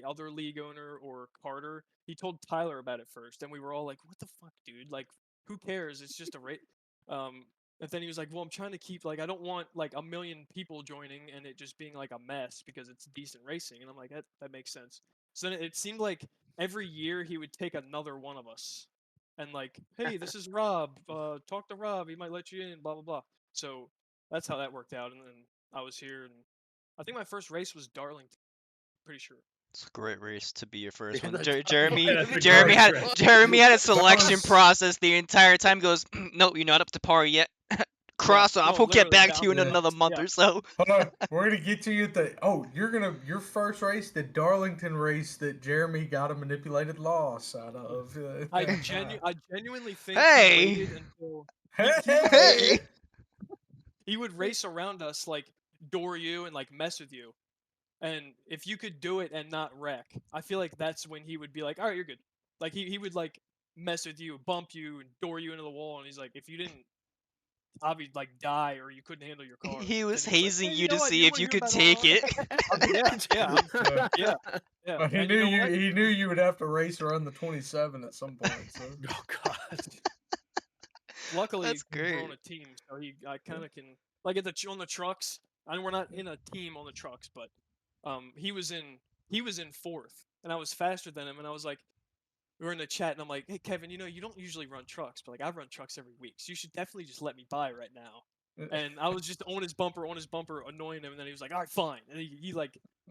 F: other league owner or Carter. He told Tyler about it first, and we were all like, "What the fuck, dude? Like, who cares? It's just a rate." And then he was like, "Well, I'm trying to keep like I don't want like a million people joining and it just being like a mess because it's decent racing." And I'm like, "That makes sense." So then it seemed like every year he would take another one of us and like, "Hey, this is Rob. Talk to Rob. He might let you in." Blah blah blah. So that's how that worked out. And then I was here, and I think my first race was Darlington. Pretty sure.
C: It's a great race to be your first
D: Yeah,
C: one.
D: that's-
C: Jeremy
G: that's a
C: Jeremy
G: great
C: had
G: race.
C: Jeremy had a selection
E: was-
C: process the entire time. Goes, no, you're not up to par yet. Cross off.
F: no,
C: We'll get
F: literally,
C: back to you in
E: yeah.
C: another month
F: Yeah.
C: or so.
E: Hold on. We're gonna get to you at the your first race, the Darlington race that Jeremy got a manipulated loss out of.
F: I genuinely think
C: Hey!
F: he waited until
C: Hey!
F: he would race around us, like door you and like mess with you. And if you could do it and not wreck, I feel like that's when he would be like, "All right, you're good." Like he would like mess with you, bump you, and door you into the wall. And he's like, "If you didn't, obviously like die or you couldn't handle your car."
C: He was
F: then he's like,
C: hazing
F: "Hey,
C: you to
F: know what?
C: see
F: You
C: if
F: wanna
C: you
F: hear
C: could
F: about
C: take
F: RR?"
C: it.
F: Yeah.
E: He
F: And
E: knew
F: you know
E: you.
F: what?
E: He knew you would have to race around the 27 at some point. So.
G: Oh god.
F: Luckily,
C: That's
F: we're
C: great.
F: on a team, so I kind of can like on the trucks. I know we're not in a team on the trucks, but he was in fourth, and I was faster than him, and I was like, we were in the chat, and I'm like, "Hey, Kevin, you know you don't usually run trucks, but like I run trucks every week, so you should definitely just let me by right now." And I was just on his bumper, annoying him, and then he was like, "All right, fine," and he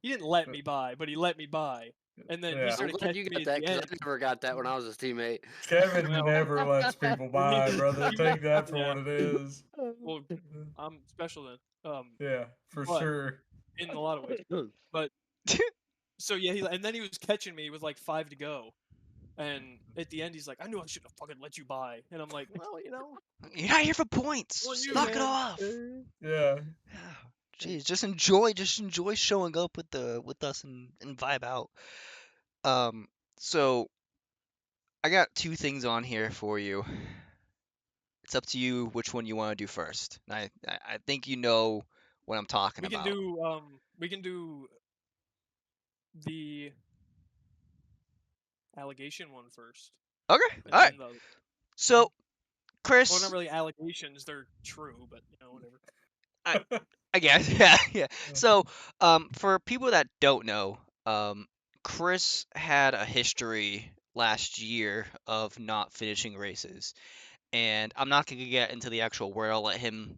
F: didn't let me by, but he let me by, and then
E: Yeah.
F: he
E: I'm
D: I'm
F: started
D: glad you
F: catching me
D: got
F: at
D: that
F: the
D: because
F: end.
D: I never got that when I was his teammate.
E: Kevin
F: Well-
E: never lets people by, brother. Take that for
F: Yeah.
E: what it is.
F: Well, I'm special then.
E: Yeah, for
F: But-
E: sure.
F: In a lot of ways. But so yeah, and then he was catching me with like 5 to go, and at the end he's like, "I knew I shouldn't have fucking let you by," and I'm like, "Well, you know,
C: You're not here for points.
F: on
C: Just
F: you,
C: knock it
F: man."
C: off.
E: Yeah.
C: Jeez, just enjoy showing up with us and vibe out. So I got two things on here for you. It's up to you which one you want to do first. And I think you know what I'm talking
F: We can
C: about.
F: do the allegation one first,
C: Okay,
F: and
C: all right.
F: then the
C: So,
F: well,
C: Chris,
F: not really allegations. They're true, but whatever.
C: I guess, yeah. So, for people that don't know, Chris had a history last year of not finishing races, and I'm not gonna get into the actual word. I'll let him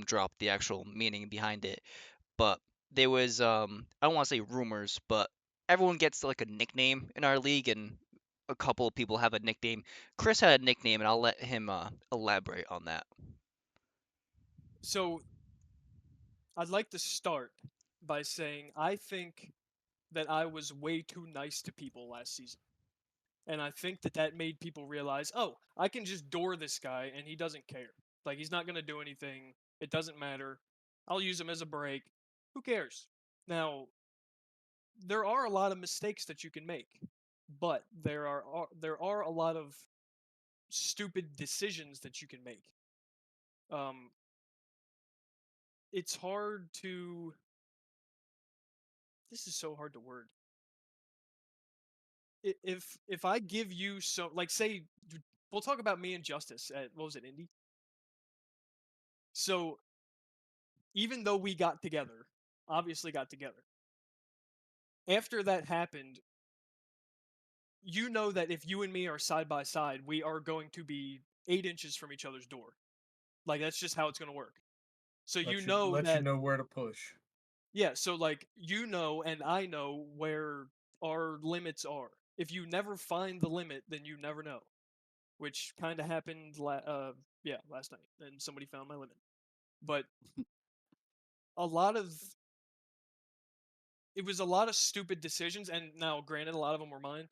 C: drop the actual meaning behind it. But there was, I don't want to say rumors, but everyone gets like a nickname in our league, and a couple of people have a nickname. Chris had a nickname, and I'll let him elaborate on that.
F: So I'd like to start by saying I think that I was way too nice to people last season. And I think that that made people realize, oh, I can just door this guy and he doesn't care. Like, he's not going to do anything. It doesn't matter. I'll use him as a break. Who cares? Now, there are a lot of mistakes that you can make, but there are a lot of stupid decisions that you can make. Um, it's hard to. This is so hard to word. If I give you so like say we'll talk about me and Justice at what was it, Indy? So even though we got together, obviously got together, after that happened, you know that if you and me are side by side, we are going to be 8 inches from each other's door. Like that's just how it's going to work. So you know
E: let you
F: that,
E: know where to push.
F: yeah. So like you know, and I know where our limits are. If you never find the limit, then you never know. Which kind of happened, last night, and somebody found my limit. But a lot of it was a lot of stupid decisions, and now granted, a lot of them were mine.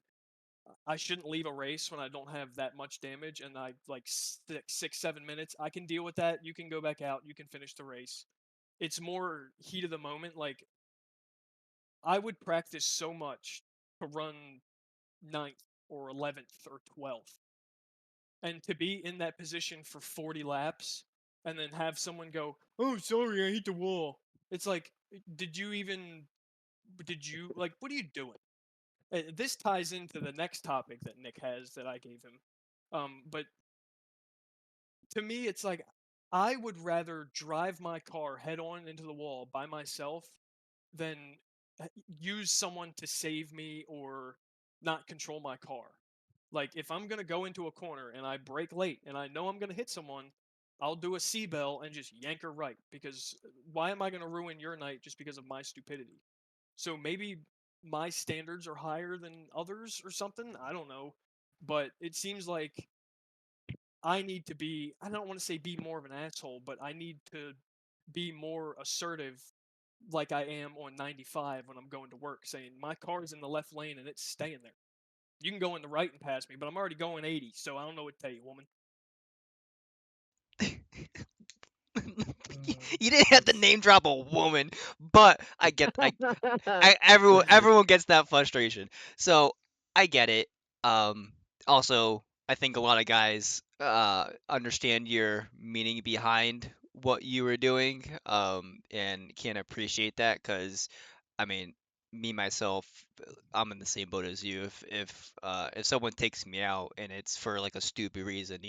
F: I shouldn't leave a race when I don't have that much damage, and I like 6, 7 minutes. I can deal with that. You can go back out. You can finish the race. It's more heat of the moment. Like I would practice so much to run 9th or 11th or 12th, and to be in that position for 40 laps, and then have someone go, "Oh, sorry, I hit the wall." It's like, did you even? Did you like? What are you doing? This ties into the next topic that Nick has that I gave him. But to me, it's like I would rather drive my car head on into the wall by myself than use someone to save me or not control my car. Like if I'm gonna go into a corner and I brake late and I know I'm gonna hit someone, I'll do a C-bell and just yank her right because why am I gonna ruin your night just because of my stupidity? So maybe my standards are higher than others or something. I don't know. But it seems like I need to be, I don't want to say be more of an asshole, but I need to be more assertive like I am on 95 when I'm going to work, saying my car's in the left lane and it's staying there. You can go in the right and pass me, but I'm already going 80, so I don't know what to tell you, woman.
C: You didn't have to name drop a woman, but everyone gets that frustration. So I get it. Also, I think a lot of guys understand your meaning behind what you were doing, and can appreciate that because, I mean, me myself, I'm in the same boat as you. If someone takes me out and it's for like a stupid reason,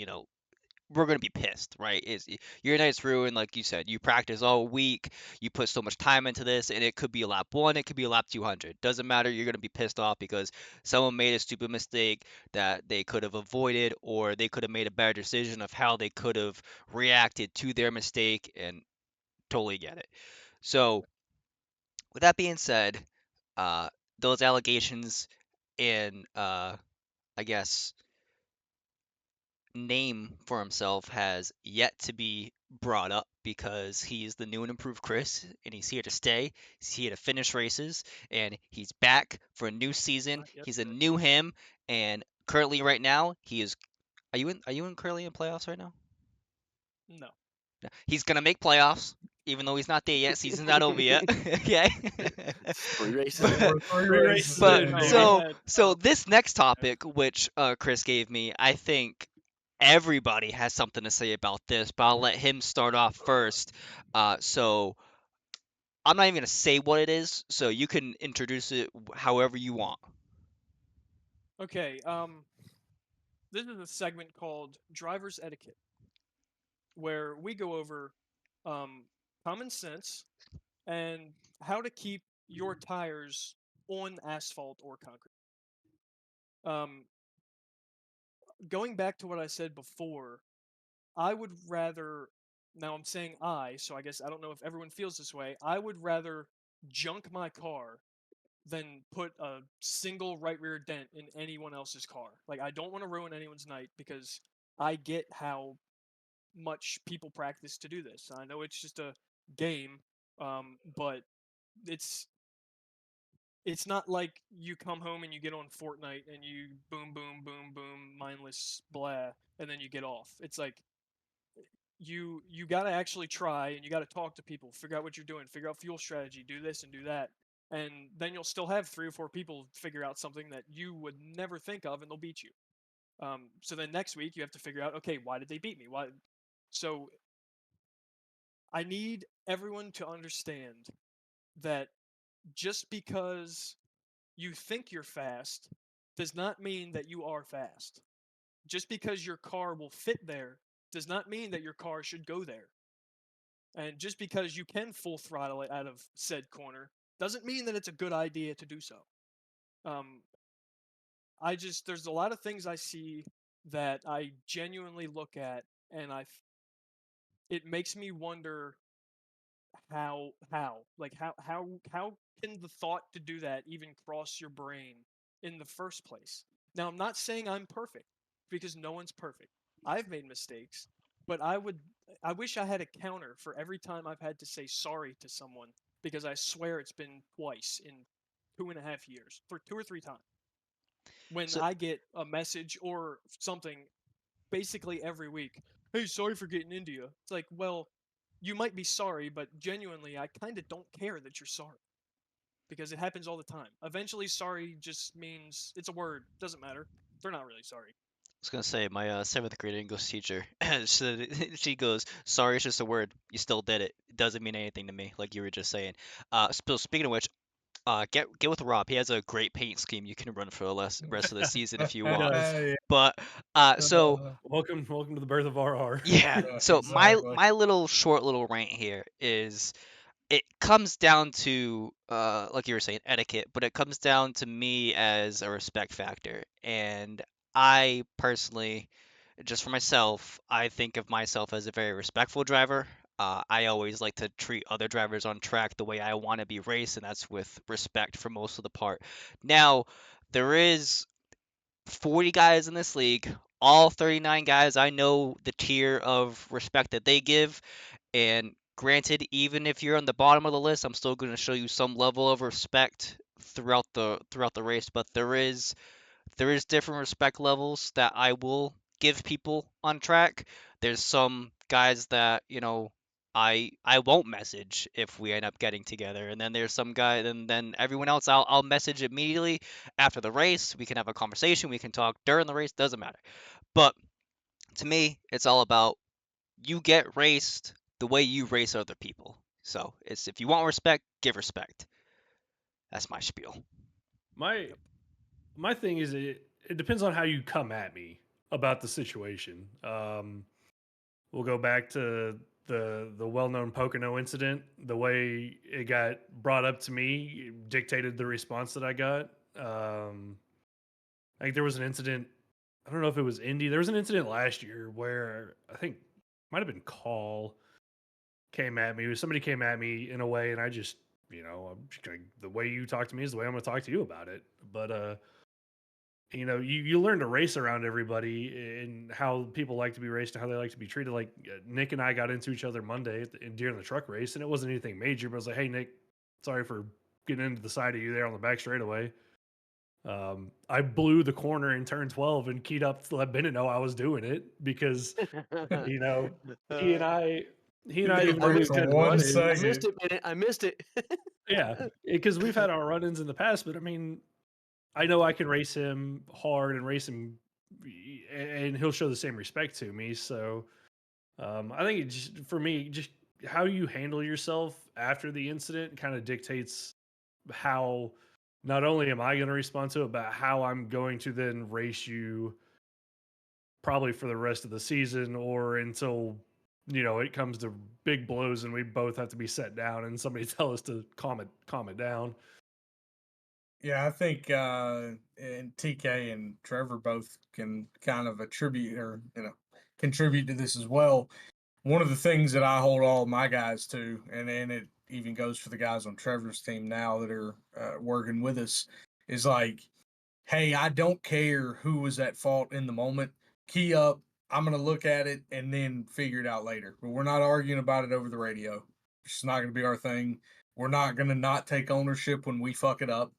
C: we're gonna be pissed, right? Your night's ruined, like you said. You practice all week, you put so much time into this, and it could be a lap one, it could be a lap 200. Doesn't matter. You're gonna be pissed off because someone made a stupid mistake that they could have avoided, or they could have made a better decision of how they could have reacted to their mistake, and totally get it. So, with that being said, uh, those allegations and I guess name for himself has yet to be brought up because he's the new and improved Chris, and he's here to stay. He's here to finish races, and he's back for a new season.
F: Not yet,
C: He's a
F: sir.
C: new him, and currently, right now, he is. Are you in? Are you in currently in playoffs right now?
F: No.
C: No. He's gonna make playoffs. even though he's not there yet. Season's not over yet. Okay.
D: 3 races.
C: But-
D: ahead.
E: We're 3
G: Three
E: races
G: races
C: But
G: in,
E: in,
G: baby.
E: baby.
C: so this next topic, which Chris gave me, I think everybody has something to say about this, but I'll let him start off first. So I'm not even gonna say what it is, so you can introduce it however you want.
F: Okay, this is a segment called Driver's Etiquette, where we go over common sense and how to keep your tires on asphalt or concrete. Going back to what I said before, I would rather, now I'm saying so I guess I don't know if everyone feels this way, I would rather junk my car than put a single right rear dent in anyone else's car. Like, I don't want to ruin anyone's night because I get how much people practice to do this. I know it's just a game, but it's not like you come home and you get on Fortnite and you boom, boom, boom, boom, mindless blah, and then you get off. It's like you got to actually try, and you got to talk to people, figure out what you're doing, figure out fuel strategy, do this and do that, and then you'll still have 3 or 4 people figure out something that you would never think of, and they'll beat you. So then next week you have to figure out, okay, why did they beat me? Why? So I need everyone to understand that just because you think you're fast does not mean that you are fast. Just because your car will fit there does not mean that your car should go there. And just because you can full throttle it out of said corner doesn't mean that it's a good idea to do so. There's a lot of things I see that I genuinely look at, and it makes me wonder how can the thought to do that even cross your brain in the first place? Now, I'm not saying I'm perfect, because no one's perfect. I've made mistakes, but I wish I had a counter for every time I've had to say sorry to someone, because I swear it's been twice in 2.5 years, for 2 or 3 times, when
C: So-
F: I get a message or something basically every week. Hey, sorry for getting into you. It's like, well, you might be sorry, but genuinely, I kind of don't care that you're sorry, because it happens all the time. Eventually, sorry just means it's a word. Doesn't matter. They're not really sorry.
C: I was gonna say my 7th grade English teacher. She goes, "Sorry, it's just a word. You still did it. It doesn't mean anything to me," like you were just saying. Speaking of which, get with Rob. He has a great paint scheme you can run for the rest of the season if you
G: He
C: want.
G: does.
E: Yeah.
C: But so
G: Welcome to the birth of RR.
C: yeah,
E: Yeah,
C: so
E: exactly.
C: my little short little rant here is it comes down to like you were saying etiquette, but it comes down to me as a respect factor. And I personally, just for myself, I think of myself as a very respectful driver. I always like to treat other drivers on track the way I want to be raced, and that's with respect for most of the part. Now, there is 40 guys in this league. All 39 guys, I know the tier of respect that they give. And granted, even if you're on the bottom of the list, I'm still going to show you some level of respect throughout the race. But there is different respect levels that I will give people on track. There's some guys that I won't message if we end up getting together, and then there's some guy, and then everyone else I'll message immediately after the race. We can have a conversation. We can talk during the race. Doesn't matter. But to me, it's all about you get raced the way you race other people. So it's if you want respect, give respect. That's my spiel.
G: My thing is it depends on how you come at me about the situation. We'll go back to the well-known Pocono incident. The way it got brought up to me dictated the response that I got. Like there was an incident. I don't know if it was Indy. There was an incident last year where I think might have been Call came at me. Somebody came at me in a way, and I just I'm just gonna, the way you talk to me is the way I'm going to talk to you about it. But you learn to race around everybody and how people like to be raced and how they like to be treated. Like Nick and I got into each other Monday during the truck race, and it wasn't anything major, but I was like, "Hey, Nick, sorry for getting into the side of you there on the back straightaway." I blew the corner in turn 12 and keyed up to let Bennett know I was doing it because he and I he and I even
E: Break
G: had a
E: for
G: good
E: one
G: run in.
D: I
E: second.
D: missed it, man. I missed it.
G: Yeah, because we've had our run-ins in the past, but I mean, I know I can race him hard and race him, and he'll show the same respect to me. So I think it just, for me, just how you handle yourself after the incident kind of dictates how not only am I going to respond to it, but how I'm going to then race you probably for the rest of the season or until it comes to big blows and we both have to be set down and somebody tell us to calm it down.
E: Yeah, I think and TK and Trevor both can kind of attribute or contribute to this as well. One of the things that I hold all my guys to, and it even goes for the guys on Trevor's team now that are working with us, is like, hey, I don't care who was at fault in the moment. Key up. I'm going to look at it and then figure it out later. But we're not arguing about it over the radio. It's just not going to be our thing. We're not going to not take ownership when we fuck it up.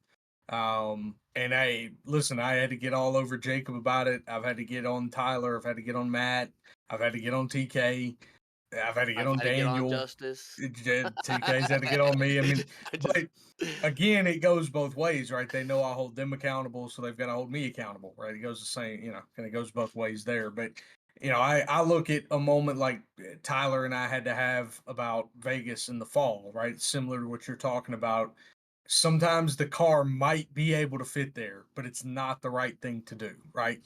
E: And hey, listen, I had to get all over Jacob about it. I've had to get on Tyler. I've had to get on Matt. I've had to get on TK. I've had to get
D: I've
E: on
D: had to get on
E: Daniel.
D: Justice.
E: TK's had to get on me. I mean,
D: I just-
E: but again, it goes both ways, right? They know I hold them accountable, so they've got to hold me accountable, right? It goes the same, and it goes both ways there. But I look at a moment like Tyler and I had to have about Vegas in the fall, right? Similar to what you're talking about. Sometimes the car might be able to fit there, but it's not the right thing to do, right?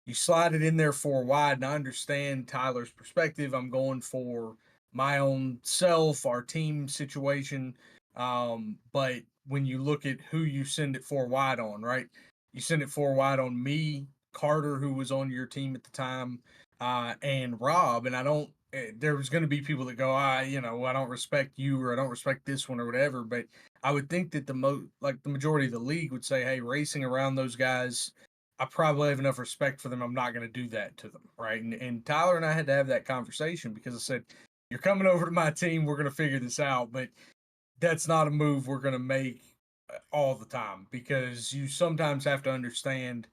E: You slide it in there 4 wide, and I understand Tyler's perspective. I'm going for my own self, our team situation. But when you look at who you send it 4 wide on, right? You send it 4 wide on me, Carter, who was on your team at the time, and Rob. And I don't, there was going to be people that go, I don't respect you or I don't respect this one or whatever. But I would think that the majority of the league would say, hey, racing around those guys, I probably have enough respect for them. I'm not going to do that to them, right? And Tyler and I had to have that conversation because I said, you're coming over to my team. We're going to figure this out. But that's not a move we're going to make all the time because you sometimes have to understand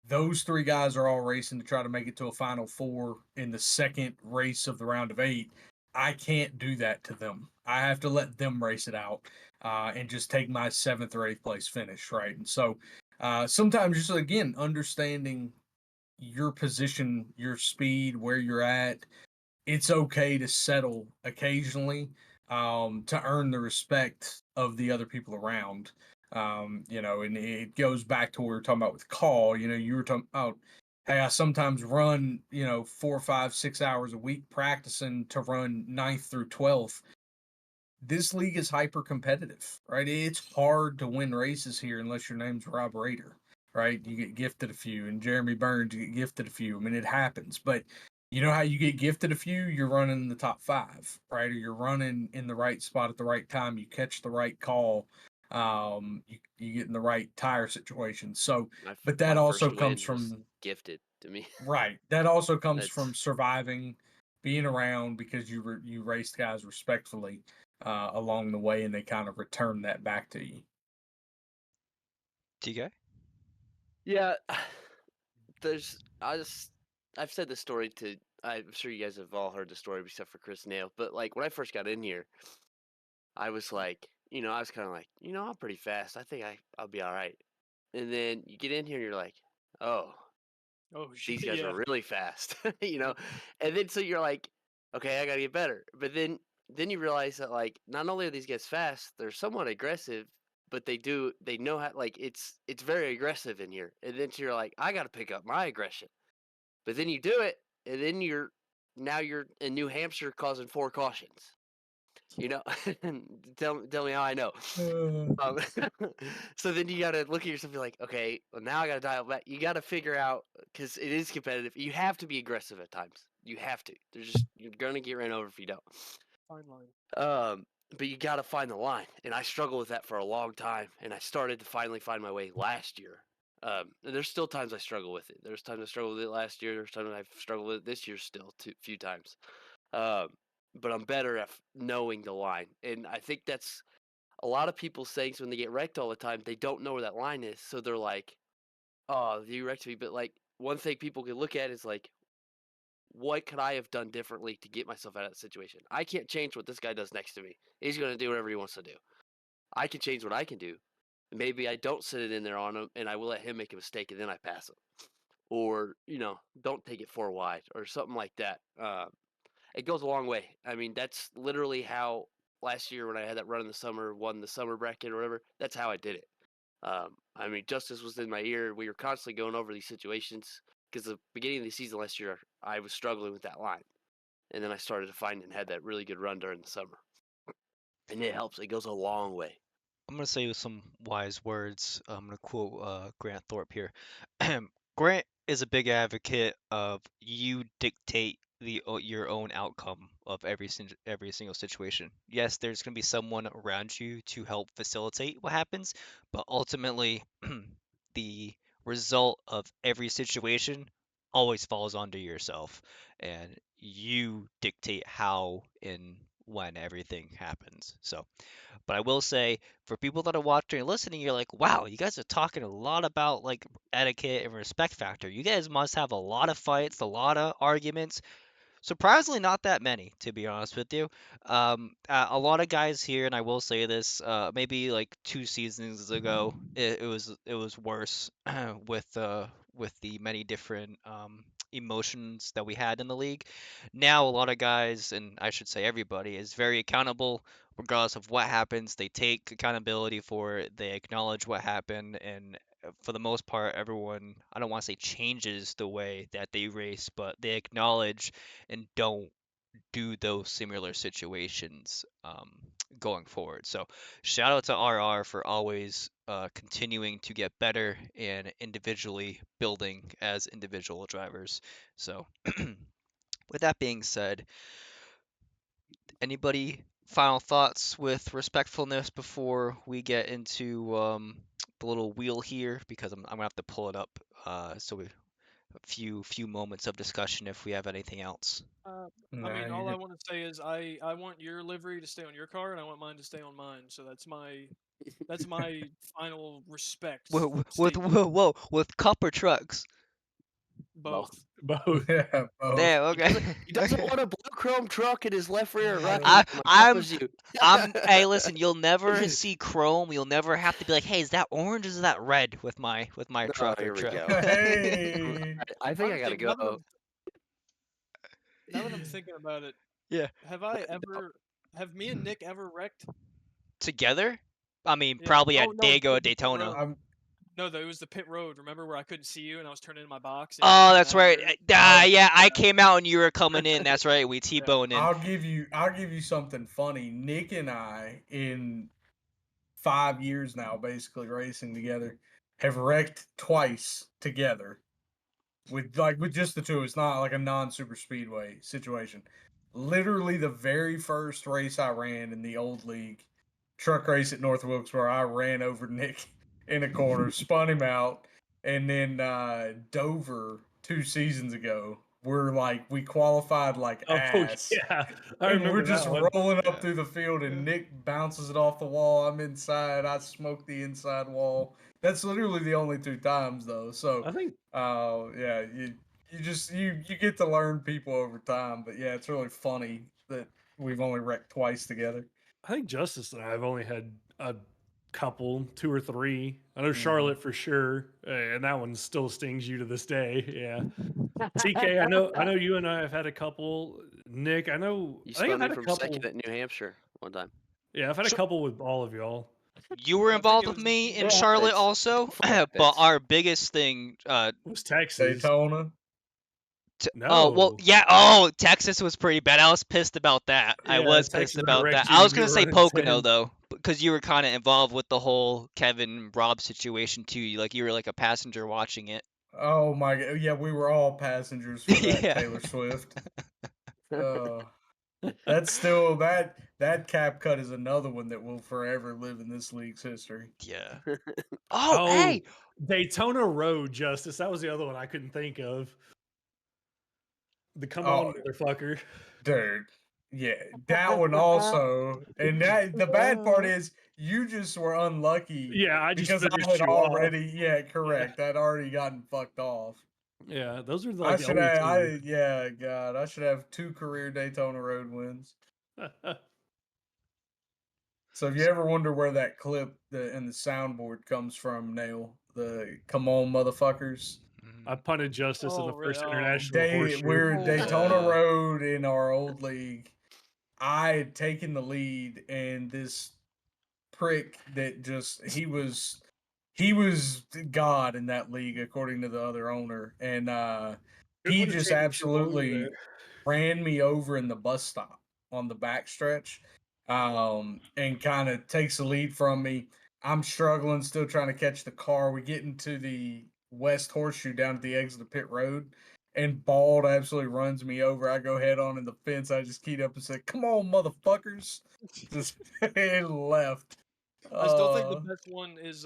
E: those 3 guys are all racing to try to make it to a Final Four in the second race of the round of 8. I can't do that to them. I have to let them race it out and just take my 7th or 8th place finish, right? And so sometimes just, again, understanding your position, your speed, where you're at, it's okay to settle occasionally to earn the respect of the other people around. And it goes back to what we were talking about with call. You were talking about, hey, I sometimes run, 4, 5, 6 hours a week practicing to run 9th through 12th. This league is hyper competitive, right? It's hard to win races here unless your name's Rob Rader, right? You get gifted a few, and Jeremy Burns, you get gifted a few. I mean, it happens, but you know how you get gifted a few? You're running in the top 5, right? Or you're running in the right spot at the right time. You catch the right call. You get in the right tire situation. So, but that
D: my
E: also
D: first
E: comes
D: win was
E: from
D: gifted to me.
E: right. That also comes
D: That's-
E: from surviving, being around because you raced guys respectfully along the way, and they kind of return that back to you.
C: TK?
D: Yeah, I've said this story to. I'm sure you guys have all heard the story except for Chris Nail. But like when I first got in here, I was like, I was kind of like, I'm pretty fast. I think I'll be all right. And then you get in here, and you're like, oh, these guys
F: yeah.
D: are really fast, And then so you're like, okay, I gotta get better. But then you realize that like not only are these guys fast, they're somewhat aggressive, but they know how, like it's very aggressive in here. And then you're like, I gotta pick up my aggression. But then you do it, and then you're in New Hampshire causing 4 cautions. tell me how I know. So then you gotta look at yourself and be like, okay, well now I gotta dial back. You gotta figure out, because it is competitive. You have to be aggressive at times. You have to. You're gonna get ran over if you don't.
F: Fine line.
D: But you gotta find the line, and I struggled with that for a long time. And I started to finally find my way last year. And there's still times I struggle with it. There's times I struggled with it last year. There's times I've struggled with it this year still, a few times. But I'm better at knowing the line. And I think that's a lot of people's things when they get wrecked all the time. They don't know where that line is. So they're like, oh, you wrecked me. But like one thing people can look at is like, what could I have done differently to get myself out of that situation? I can't change what this guy does next to me. He's going to do whatever he wants to do. I can change what I can do. Maybe I don't sit it in there on him, and I will let him make a mistake, and then I pass him. Or, don't take it 4 wide or something like that. It goes a long way. I mean, that's literally how last year when I had that run in the summer, won the summer bracket or whatever, that's how I did it. I mean, justice was in my ear. We were constantly going over these situations because the beginning of the season last year, I was struggling with that line. And then I started to find it and had that really good run during the summer. And it helps. It goes a long way.
C: I'm gonna say some wise words. I'm gonna quote Grant Thorpe here. Grant is a big advocate of you dictate your own outcome of every single situation. Yes, there's gonna be someone around you to help facilitate what happens, but ultimately, the result of every situation always falls onto yourself, and you dictate how and when everything happens. So. But I will say, for people that are watching and listening, you're like, wow, you guys are talking a lot about like etiquette and respect factor. You guys must have a lot of fights, a lot of arguments. Surprisingly, not that many, to be honest with you. A lot of guys here, and I will say this, maybe like 2 seasons ago, it was worse with the many different emotions that we had in the league. Now, a lot of guys, and I should say everybody, is very accountable, regardless of what happens. They take accountability for it. They acknowledge what happened, and for the most part, everyone, I don't want to say changes the way that they race, but they acknowledge and don't do those similar situations going forward. So shout out to RR for always continuing to get better and individually building as individual drivers. So with that being said, anybody final thoughts with respectfulness before we get into the little wheel here? Because I'm gonna have to pull it up so we a few moments of discussion if we have anything else.
F: I
E: Nah,
F: mean,
E: you're
F: all I
E: good.
F: want to say is I want your livery to stay on your car, and I want mine to stay on mine. So that's my final respect statement.
C: With copper trucks.
F: Both.
G: Both.
E: Yeah, both.
C: Damn, okay.
D: He doesn't want a blue chrome truck in his left rear right.
C: I,
D: I
C: I'm,
D: promise you.
C: hey, listen, you'll never see chrome. You'll never have to be like, hey, is that orange or is that red with my
D: Oh,
C: truck or
D: here we
C: truck?
D: go.
E: Hey.
D: I think I gotta
F: Now that
D: go.
F: I'm thinking about it,
C: Yeah.
F: have me and Nick ever wrecked?
C: Together? I mean,
F: Yeah.
C: probably
F: Oh
C: at
F: no,
C: Dago
F: the
C: at
F: pit
C: Daytona.
F: road.
E: I'm
F: No, though it was the pit road. Remember where I couldn't see you and I was turning in my box? And you
C: Oh,
F: came
C: that's
F: out of
C: right.
F: there?
C: Yeah, I
F: Yeah.
C: came out and you were coming in. That's right. We
F: Yeah.
C: T-boned in.
E: I'll give you something funny. Nick and I, in 5 years now, basically racing together, have wrecked twice together. With just the two. It's not like a non-super speedway situation. Literally the very first race I ran in the old league, truck race at North Wilkesboro, I ran over Nick in a corner, spun him out, and then Dover 2 seasons ago, we qualified like
G: Oh
E: ass.
G: yeah, I
E: And we're
G: remember
E: just
G: that one.
E: rolling
C: Yeah.
E: up through the field, and Nick bounces it off the wall. I'm inside. I smoke the inside wall. That's literally the only 2 times, though. So,
G: I think
E: yeah, you get to learn people over time. But yeah, it's really funny that we've only wrecked twice together.
G: Justice and I have only had a couple, 2 or 3. I know
E: Mhm.
G: Charlotte for sure, and that one still stings you to this day. Yeah. TK, I know you and I have had a couple. Nick,
D: You
G: I think I've
D: spun me
G: had a
D: from
G: couple.
D: second at New Hampshire one time.
G: Yeah, I've had a
C: So-
G: couple with all of y'all.
C: You were
F: I think
C: involved
F: it
C: with
F: was
C: me in
D: It
C: Charlotte
D: happens.
C: also,
D: It
C: but
D: happens.
C: our biggest thing,
G: Was Texas?
E: Daytona.
C: oh well,
G: No.
C: yeah. Oh, Texas was pretty bad. I was pissed about that. I
G: Yeah,
C: was pissed
G: Texas. I
C: about that.
G: wrecked you
C: I was
G: when you
C: gonna
G: were
C: say
G: running
C: Pocono
G: 10.
C: though, because you were kind of involved with the whole Kevin Rob situation too. You were like a passenger watching it.
E: Oh my god! Yeah, we were all passengers for that
C: Yeah.
E: Taylor Swift. That's still that cap cut is another one that will forever live in this league's history.
C: Yeah. Oh,
G: Oh,
C: hey.
G: Daytona Road, Justice. That was the other one I couldn't think of. The come on,
E: Oh,
G: motherfucker.
E: dude. Yeah, that one also. And the bad part is you just were unlucky
G: Yeah, I just
E: because I
G: finished
E: had
G: you off.
E: already, correct. I'd already gotten fucked off.
G: Yeah, those are
E: I
G: like the
E: should
G: only
E: have. Yeah, God, I should have 2 career Daytona Road wins.
G: two.
E: So if you ever wonder where that clip and the soundboard comes from, Nail, the "Come on, motherfuckers."
G: I punted Justice in the
F: Oh, really?
G: first
F: Oh.
G: international horseshoe.
E: We're
F: Oh.
E: Daytona
C: Yeah.
E: Road in our old league. I had taken the lead, and this prick that he was God in that league according to the other owner, and
G: Good
E: he
G: win a
E: just
G: championship while we were
E: absolutely
G: there.
E: ran me over in the bus stop on the backstretch, and kind of takes the lead from me. I'm struggling, still trying to catch the car. We get into the West Horseshoe down at the exit of pit road, and Bald absolutely runs me over. I go head on in the fence. I just keyed up and said, "Come on, motherfuckers!" Just and left.
F: I still think the best one is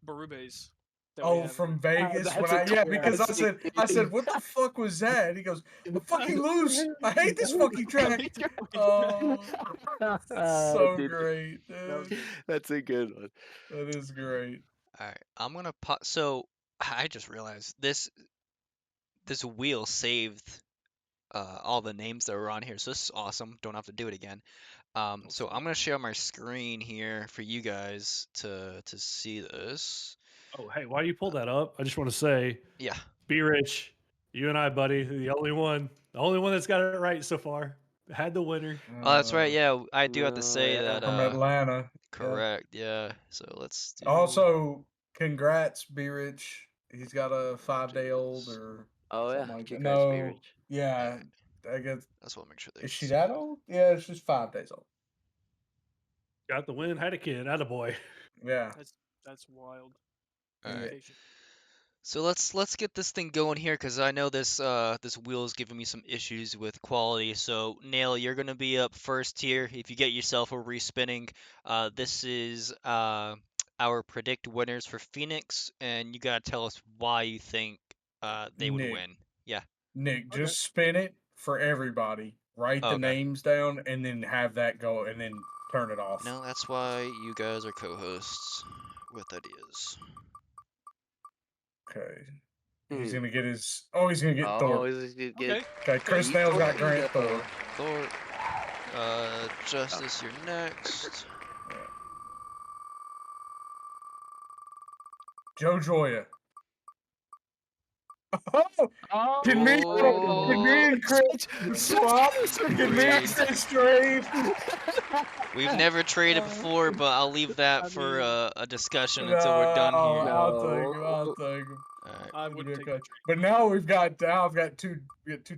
F: Barube's. that we
E: Oh,
F: have
E: from
F: here.
E: Vegas
D: that's
E: when
D: a
E: yeah, because
D: classic,
E: I said,
D: dude.
E: what the fuck was that? He goes, I'm fucking loose. I hate this fucking track.
F: hate your fucking
E: Oh, so
D: Dude,
E: great,
F: That was
E: dude.
F: good.
D: that's a good one.
E: That is great.
C: All right, I'm gonna pop. So I just realized this wheel saved all the names that were on here, so this is awesome. Don't have to do it again. So I'm gonna share my screen here for you guys to see this.
G: Oh, hey, while you pull that up, I just want to say,
C: Yeah.
G: Be Rich, you and I, buddy, the only one that's got it right so far. Had the winner.
C: Oh, that's right. Yeah, I do have to
D: Oh,
C: say
D: yeah.
C: that.
E: From Atlanta. Yeah.
C: Correct. Yeah. So let's do.
E: Also, congrats, B Rich. He's got a 5-day-old
C: this.
E: or
D: Oh yeah,
E: something like that.
D: congrats, B
E: No,
D: Rich.
E: yeah, I guess.
C: That's what. Make sure they.
E: Is she
C: see
E: that
C: it.
E: old? Yeah, she's 5 days old.
G: Got the win, had a kid, had a boy.
E: Yeah.
F: That's wild.
C: All right.
F: Dedication.
C: So let's get this thing going here because I know this this wheel is giving me some issues with quality. So Nail, you're gonna be up first here. If you get yourself a respinning, this is our predict winners for Phoenix, and you gotta tell us why you think they would
E: Nick.
C: win. Yeah.
E: Nick,
F: Okay.
E: just spin it for everybody. Write the
C: Okay.
E: names down and then have that go and then turn it off.
C: No, that's why you guys are co-hosts with ideas.
E: Okay.
D: Hmm.
E: He's gonna get his. Oh, he's gonna get
D: Oh,
E: Thor.
D: he's gonna get.
F: Okay.
E: Okay, Chris
D: you
E: Nail's
D: told
E: got
D: me
E: Grant
D: to
E: Thor.
C: Thor, Justice, you're next.
E: Joe Joya. Oh, can me and Chris swap? Can me and stay straight?
C: We've never traded before, but I'll leave that
F: I
C: for
F: mean-
C: a discussion until we're done here.
E: No, I'll take him. I'll take him.
C: Alright.
F: I
E: It'll
F: wouldn't
E: be
F: take
E: okay.
F: the
E: But now I've got two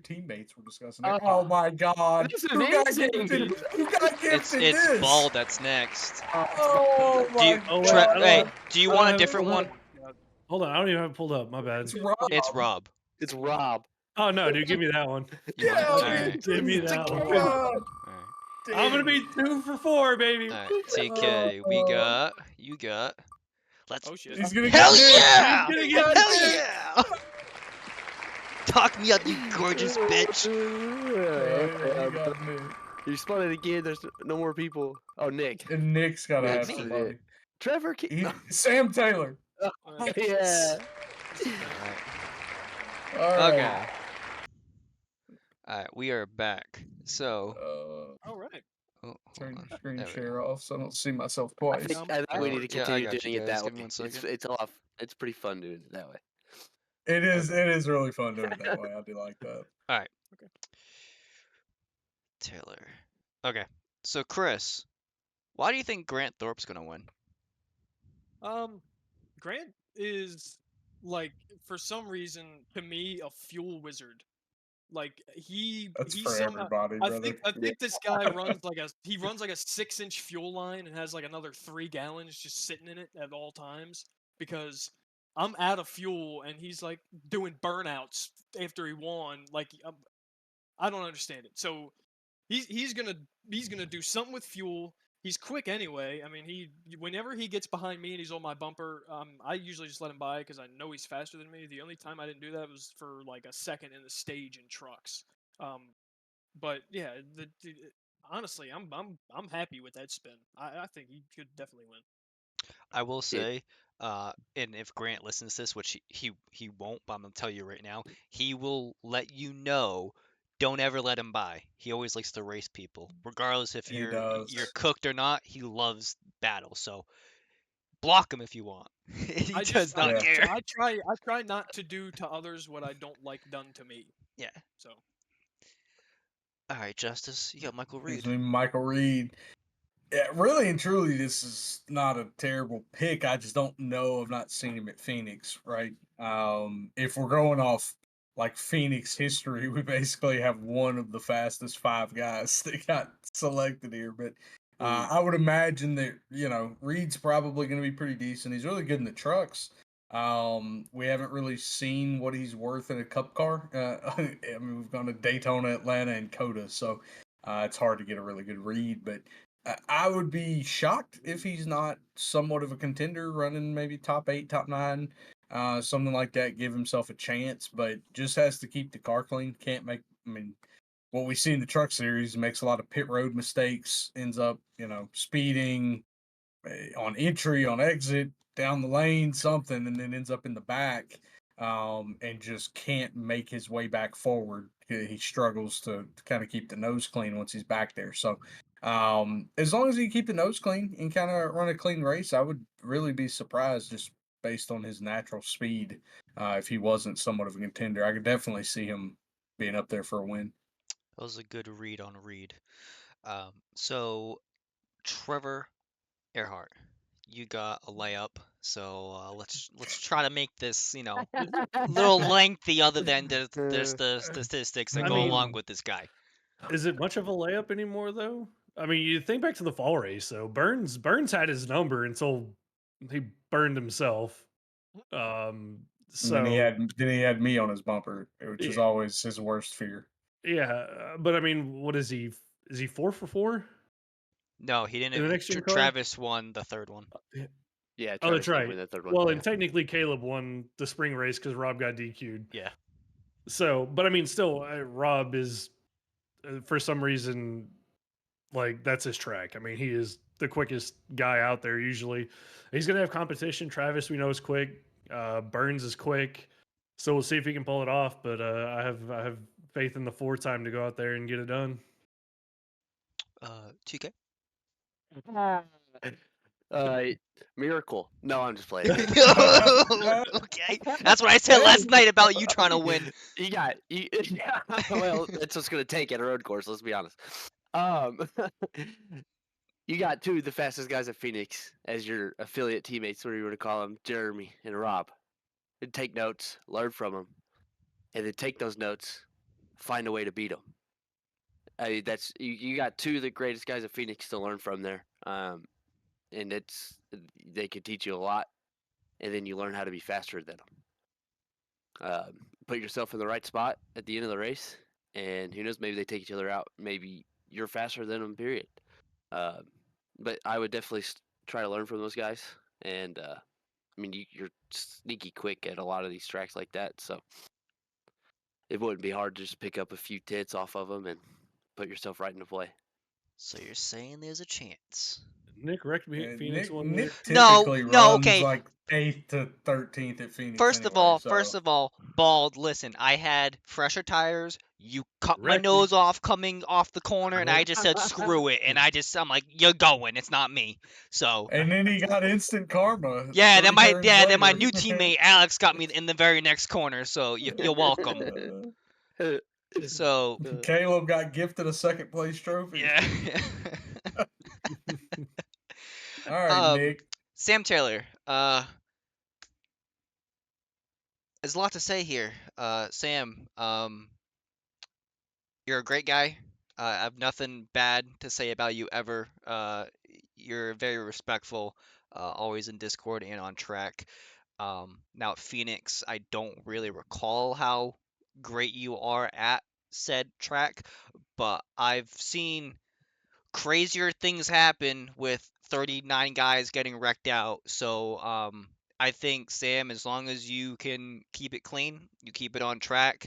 E: teammates we're discussing. It.
D: Oh.
E: Oh my God!
D: This is
E: Who got
D: amazing.
E: gifted? Who got gifted
C: It's
E: this?
C: Bald that's next.
E: Oh
C: Do
E: my
C: you,
G: Oh,
E: God!
G: wait,
C: hey, do you
G: I
C: want a
G: don't
C: different
G: have-
C: one?
G: Hold on, I don't even have it pulled up. My bad.
E: It's Rob.
C: It's Rob.
D: It's Rob.
G: Oh no, dude, give me that one.
C: You want it?
E: Yeah,
C: Alright.
G: Give me that
E: Come
G: one.
E: on.
C: Alright.
G: I'm gonna be 2 for 4, baby.
C: Alright. TK, you got. Let's.
F: Oh shit.
E: He's gonna
C: Hell
E: get
C: yeah!
G: He's gonna get
C: Hell
E: it.
C: yeah! Talk me up, you gorgeous bitch.
E: Yeah, he got Nick.
D: You spun it again. There's no more people. Oh, Nick.
E: And Nick's gotta
C: Yeah,
E: have
C: me.
E: somebody.
D: Trevor.
E: Sam Taylor.
D: Yeah.
C: Alright.
E: All right.
C: Okay. Alright, we are back. So.
F: All right.
C: Oh, hold
E: Turn
C: on.
E: your screen
C: There we
E: share
C: go.
E: off so I don't see myself
D: I
E: twice.
D: think, I think we
C: Oh,
D: need to
C: yeah, I
D: continue
C: got you
D: doing it
C: guys.
D: that
C: Give me
D: way.
C: one second.
D: It's off. It's pretty fun doing it that way.
E: It is really fun doing it that way. I do like that.
C: Alright.
F: Okay.
C: Taylor. Okay. So Chris, why do you think Grant Thorpe's gonna win?
F: Grant is like for some reason to me a fuel wizard. Like he
E: That's
F: he's
E: for
F: somehow,
E: everybody,
F: I
E: brother.
F: think this guy runs like a 6-inch fuel line and has like another 3 gallons just sitting in it at all times because I'm out of fuel and he's like doing burnouts after he won. Like I don't understand it. So he's gonna do something with fuel. He's quick anyway. I mean, whenever he gets behind me and he's on my bumper, I usually just let him by because I know he's faster than me. The only time I didn't do that was for like a second in the stage in trucks. But yeah, honestly, I'm happy with that spin. I think he could definitely win.
C: I will say, and if Grant listens to this, which he won't, but I'm gonna tell you right now, he will let you know. Don't ever let him by. He always likes to race people, regardless if
E: He
C: you're
E: does.
C: cooked or not. He loves battle, so block him if you want. He
F: I
C: does
F: just
C: not
E: Yeah.
C: care.
F: I try not to do to others what I don't like done to me.
C: Yeah.
F: So
C: All right, Justice, you got Michael
E: Gives
C: Reed.
E: me Michael Reed. Yeah, really and truly, this is not a terrible pick. I just don't know. I've not seen him at Phoenix, right? If we're going off like Phoenix history, we basically have one of the fastest 5 guys that got selected here. But I would imagine that Reed's probably going to be pretty decent. He's really good in the trucks. We haven't really seen what he's worth in a Cup car. I mean, we've gone to Daytona, Atlanta, and Coda, so it's hard to get a really good read. But I would be shocked if he's not somewhat of a contender, running maybe top 8, top 9, something like that. Give himself a chance, but just has to keep the car clean. Can't make. I mean, what we see in the Truck Series makes a lot of pit road mistakes. Ends up, speeding on entry, on exit, down the lane, something, and then ends up in the back, and just can't make his way back forward. He struggles to kind of keep the nose clean once he's back there. So, as long as he keep the nose clean and kind of run a clean race, I would really be surprised just based on his natural speed. If he wasn't somewhat of a contender, I could definitely see him being up there for a win.
C: That was a good read on Reed. So Trevor Earhart, you got a layup. So let's try to make this a little lengthy, other than there's the statistics that
G: I
C: go along
G: mean-
C: with this guy.
G: Is it much of a layup anymore, though? I mean, you think back to the fall race. So Burns had his number until he burned himself.
E: And
G: So
E: then he had me on his bumper, which is
G: Yeah.
E: always his worst fear.
G: yeah, but I mean, what is he? Is he 4 for 4?
C: No, he
G: In the
C: didn't.
G: next gen car?
C: Travis won the third one.
D: Yeah,
G: Oh, that's
D: Travis did
G: right.
D: win the third one.
G: Well,
D: yeah.
G: and technically Caleb won the spring race because Rob got DQ'd.
C: Yeah.
G: So, but I mean, still, Rob is for some reason like that's his track. I mean, he is the quickest guy out there. Usually, he's gonna have competition. Travis, we know, is quick. Burns is quick. So we'll see if he can pull it off. But I have faith in the 4 time to go out there and get it done.
C: 2K.
D: Miracle. No, I'm just playing.
C: Okay, that's what I said last night about you trying to win.
D: Yeah, well, that's what's gonna take at a road course. Let's be honest. You got 2 of the fastest guys at Phoenix as your affiliate teammates, whatever you want to call them, Jeremy and Rob. And take notes, learn from them, and then take those notes, find a way to beat them. I mean, that's you got 2 of the greatest guys at Phoenix to learn from there. And they can teach you a lot, and then you learn how to be faster than them. Put yourself in the right spot at the end of the race, and who knows, maybe they take each other out. Maybe you're faster than them, period. But I would definitely try to learn from those guys. And, I mean, you're sneaky quick at a lot of these tracks like that, so it wouldn't be hard to just pick up a few tenths off of them and put yourself right into play.
C: So you're saying there's a chance?
G: Nick wrecked me at Phoenix one year.
E: Nick
C: No,
E: typically
C: no,
E: runs
C: okay.
E: like 8th to 13th at Phoenix.
C: First
E: anyway,
C: of all, Bald, listen, I had fresher tires. You cut my
G: Wrecked me.
C: nose off coming off the corner, and I just said screw it, and I'm like, you're going. It's not me. So
E: and then he got instant karma.
C: yeah,
E: 3
C: then my
E: turns
C: then my
E: later.
C: new teammate Alex got me in the very next corner. So you're welcome. So
E: Caleb got gifted a 2nd place trophy.
C: yeah.
E: All right,
C: Um,
E: Nick.
C: Sam Taylor. There's a lot to say here. Sam, you're a great guy. I have nothing bad to say about you ever. You're very respectful, always in Discord and on track. Now at Phoenix, I don't really recall how great you are at said track, but I've seen crazier things happen with 39 guys getting wrecked out. So I think, Sam, as long as you can keep it clean, you keep it on track.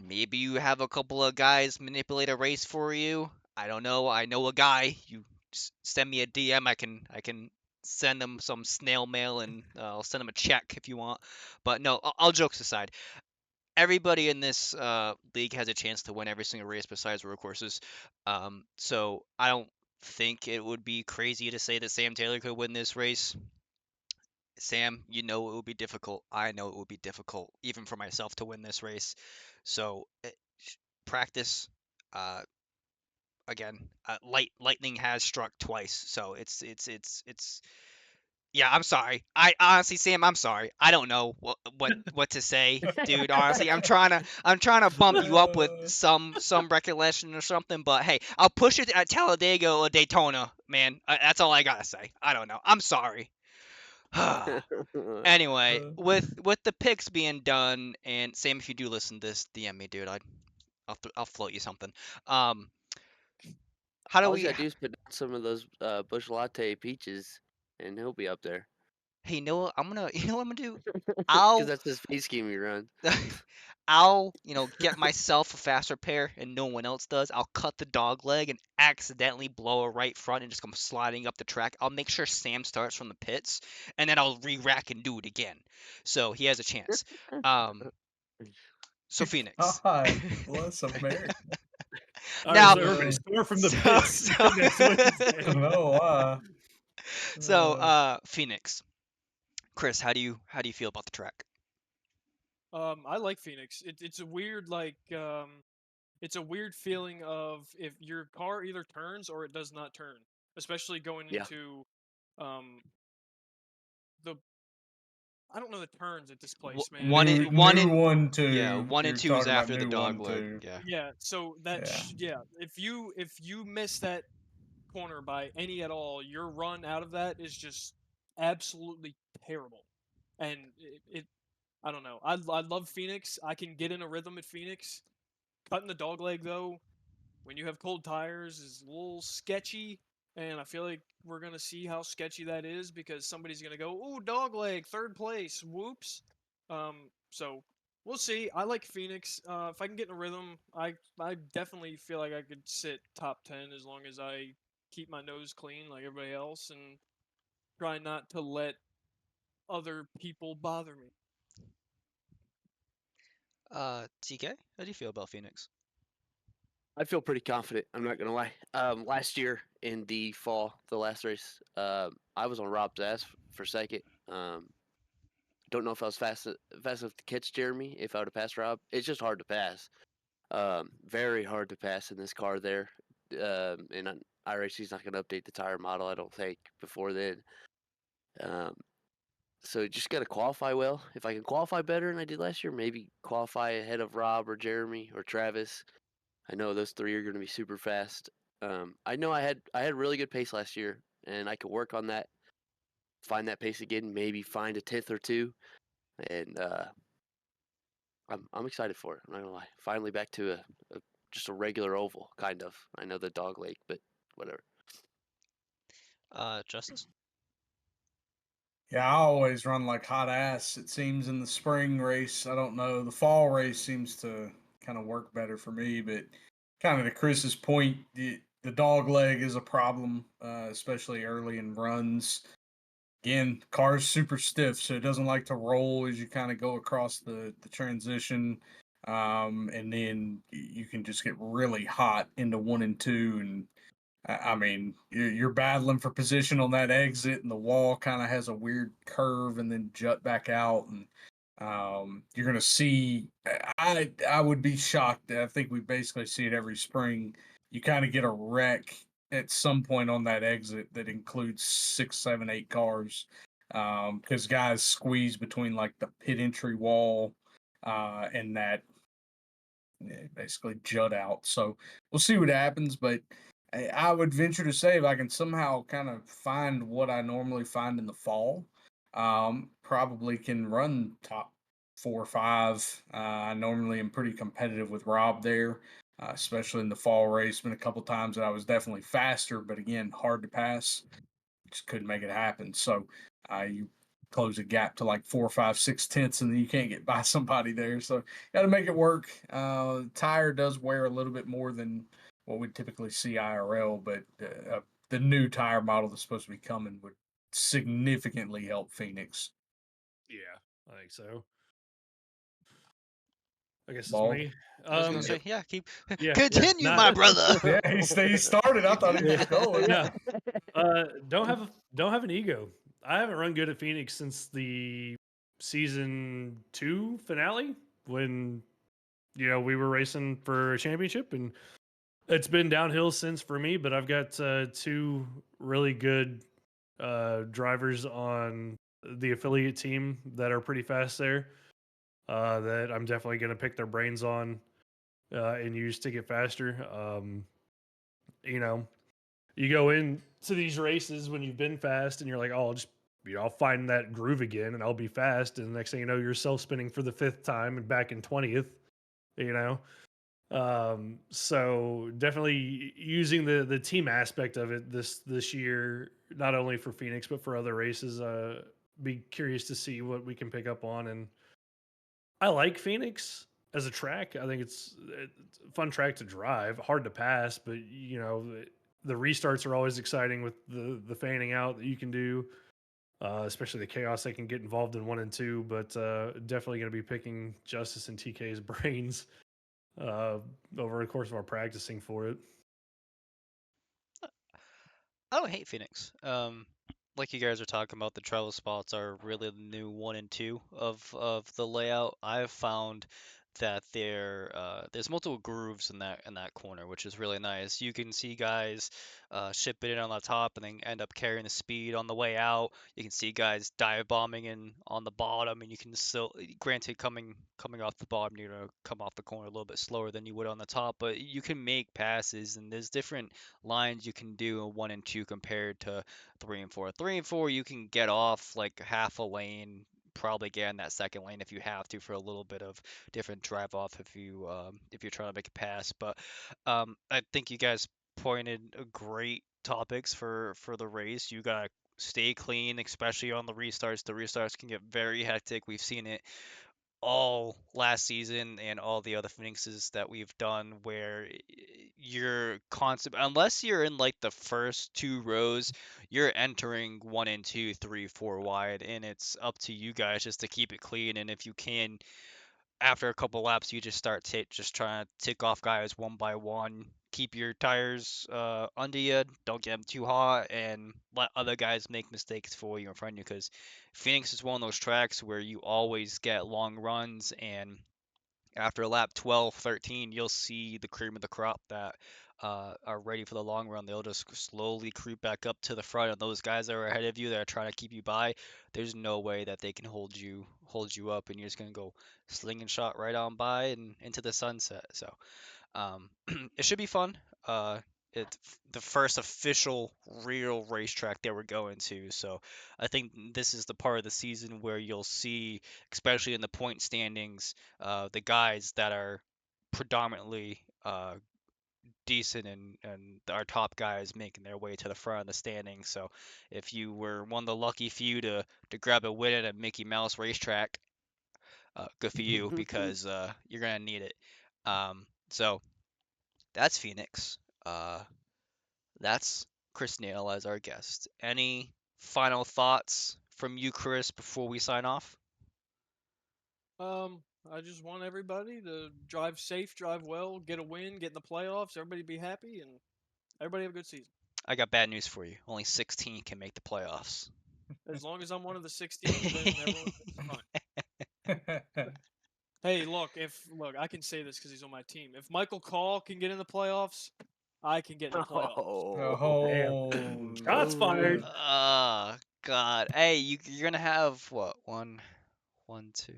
C: Maybe you have a couple of guys manipulate a race for you. I don't know. I know a guy. You send me a DM. I can send them some snail mail and I'll send them a check if you want. But no, all jokes aside, everybody in this league has a chance to win every single race besides road courses. So I don't think it would be crazy to say that Sam Taylor could win this race. Sam, you know it would be difficult. I know it would be difficult, even for myself, to win this race. So practice. Again, lightning has struck twice, so it's. Yeah, I'm sorry. I honestly, Sam, I'm sorry. I don't know what to say, dude. Honestly, I'm trying to bump you up with some recollection or something. But hey, I'll push it at Talladega or Daytona, man. That's all I gotta say. I don't know. I'm sorry. Anyway, with the picks being done, and Sam, if you do listen to this, DM me, dude. I'll float you something. How do
D: All
C: we?
D: you gotta do is put down some of those Bush Latte peaches, and he'll be up there.
C: Hey, you know what? You know what I'm gonna do?
D: Because
C: I'll
D: that's his feed scheme he runs.
C: I'll, get myself a faster pair and no one else does. I'll cut the dog leg and accidentally blow a right front and just come sliding up the track. I'll make sure Sam starts from the pits and then I'll re-rack and do it again. So he has a chance. So Phoenix.
E: God bless America.
G: All
C: Now-
G: right, so everybody score from the
C: So-
G: pits
C: so-
G: next Wednesday.
E: No,
C: So Phoenix. Chris, how do you feel about the track?
F: I like Phoenix. It's a weird it's a weird feeling of if your car either turns or it does not turn, especially going
D: Yeah.
F: into the I don't know the turns at this place, man.
C: One
E: new,
C: and one
E: new
C: and
E: 1, 2.
C: yeah, 1 and
E: You're
C: 2 is
E: talking about
C: after the
E: new
C: dog
E: 1,
C: leg.
E: 2.
C: Yeah.
F: Yeah, so that
E: Yeah.
F: if you miss that corner by any at all, your run out of that is just absolutely terrible. And it I don't know. I love Phoenix. I can get in a rhythm at Phoenix. Cutting the dog leg though, when you have cold tires, is a little sketchy. And I feel like we're gonna see how sketchy that is because somebody's gonna go, "Ooh, dog leg, third place, whoops." So we'll see. I like Phoenix. If I can get in a rhythm, I definitely feel like I could sit top 10 as long as I keep my nose clean like everybody else and try not to let other people bother me.
C: TK, how do you feel about Phoenix?
D: I feel pretty confident. I'm not gonna lie. Last year in the fall, the last race, I was on Rob's ass for second. Don't know if I was fast enough to catch Jeremy. If I would have passed Rob, it's just hard to pass. Very hard to pass in this car there. And iRacing's not gonna update the tire model, I don't think, before then. So just gotta qualify well. If I can qualify better than I did last year, maybe qualify ahead of Rob or Jeremy or Travis. I know those three are going to be super fast. I know I had really good pace last year, and I could work on that, find that pace again, maybe find a 10th or two, and I'm excited for it. I'm not gonna lie. Finally back to a just a regular oval, kind of. I know the dog leg, but whatever.
C: Justice?
E: Yeah, I always run like hot ass. It seems in the spring race, I don't know. The fall race seems to kind of work better for me, but kind of to Chris's point, the dog leg is a problem, especially early in runs. Again, car's super stiff, so it doesn't like to roll as you kind of go across the transition. And then you can just get really hot into 1 and 2, and I mean, you're battling for position on that exit, and the wall kind of has a weird curve and then jut back out, and you're going to see. I would be shocked. I think we basically see it every spring. You kind of get a wreck at some point on that exit that includes 6, 7, 8 cars, because guys squeeze between like the pit entry wall and that basically jut out. So we'll see what happens, but I would venture to say if I can somehow kind of find what I normally find in the fall, probably can run top 4 or 5. I normally am pretty competitive with Rob there, especially in the fall race. Been a couple times that I was definitely faster, but again, hard to pass. Just couldn't make it happen. So you close a gap to like 4, 5, 6 tenths, and then you can't get by somebody there. So got to make it work. Tire does wear a little bit more than what we typically see IRL, but the new tire model that's supposed to be coming would significantly help Phoenix.
G: Yeah, I think so. I guess it's
E: Bald?
G: me.
C: I was gonna
G: Yeah,
C: say, yeah, keep
G: yeah,
C: continue,
G: not-
C: my brother.
E: Yeah, he started. I thought he was going.
G: Yeah. Don't have an ego. I haven't run good at Phoenix since the season 2 finale when we were racing for a championship, and it's been downhill since for me. But I've got 2 really good drivers on the affiliate team that are pretty fast there. That I'm definitely going to pick their brains on and use to get faster. You go into these races when you've been fast and you're like, oh, I'll find that groove again and I'll be fast. And the next thing you know, you're self spinning for the 5th time and back in 20th, So definitely using the team aspect of it this year, not only for Phoenix, but for other races, be curious to see what we can pick up on. And I like Phoenix as a track. I think it's a fun track to drive, hard to pass, but the restarts are always exciting with the fanning out that you can do, especially the chaos they can get involved in 1 and 2. But definitely going to be picking Justice and TK's brains over the course of our practicing for it.
C: I don't hate Phoenix. Like you guys are talking about, the travel spots are really the new 1 and 2 of the layout. I've found that there's multiple grooves in that corner, which is really nice. You can see guys ship it in on the top and then end up carrying the speed on the way out. You can see guys dive bombing in on the bottom, and you can still, granted, coming off the bottom, you're gonna come off the corner a little bit slower than you would on the top, but you can make passes, and there's different lines you can do in 1 and 2 compared to 3 and 4. 3 and 4, you can get off like half a lane, probably get in that second lane if you have to for a little bit of different drive off if you're trying to make a pass. But I think you guys pointed great topics for the race. You gotta stay clean, especially on the restarts. The restarts can get very hectic. We've seen it all last season and all the other Phoenixes that we've done where you're constant, unless you're in like the first 2 rows, you're entering 1 and 2, 3, 4 wide, and it's up to you guys just to keep it clean. And if you can, after a couple laps, you just start just trying to tick off guys one by one. Keep your tires under you. Don't get them too hot, and let other guys make mistakes for you in front of you. Because Phoenix is one of those tracks where you always get long runs, and after lap 12, 13, you'll see the cream of the crop that are ready for the long run. They'll just slowly creep back up to the front, and those guys that are ahead of you that are trying to keep you by, there's no way that they can hold you up, and you're just gonna go slinging shot right on by and into the sunset. So it should be fun. It's the first official real racetrack that we're going to, so I think this is the part of the season where you'll see, especially in the point standings, the guys that are predominantly decent and our top guys making their way to the front of the standings. So if you were one of the lucky few to grab a win at a Mickey Mouse racetrack, good for you, because you're gonna need it. So that's Phoenix. That's Chris Neal as our guest. Any final thoughts from you, Chris, before we sign off?
F: I just want everybody to drive safe, drive well, get a win, get in the playoffs, everybody be happy, and everybody have a good season.
C: I got bad news for you. Only 16 can make the playoffs.
F: As long as I'm one of the 16, then everyone's fine. Hey, look, I can say this because he's on my team. If Michael Call can get in the playoffs, I can get in the playoffs.
E: Oh,
G: Shots fired.
C: Oh, God. Hey, you're going to have, what, 1, 2.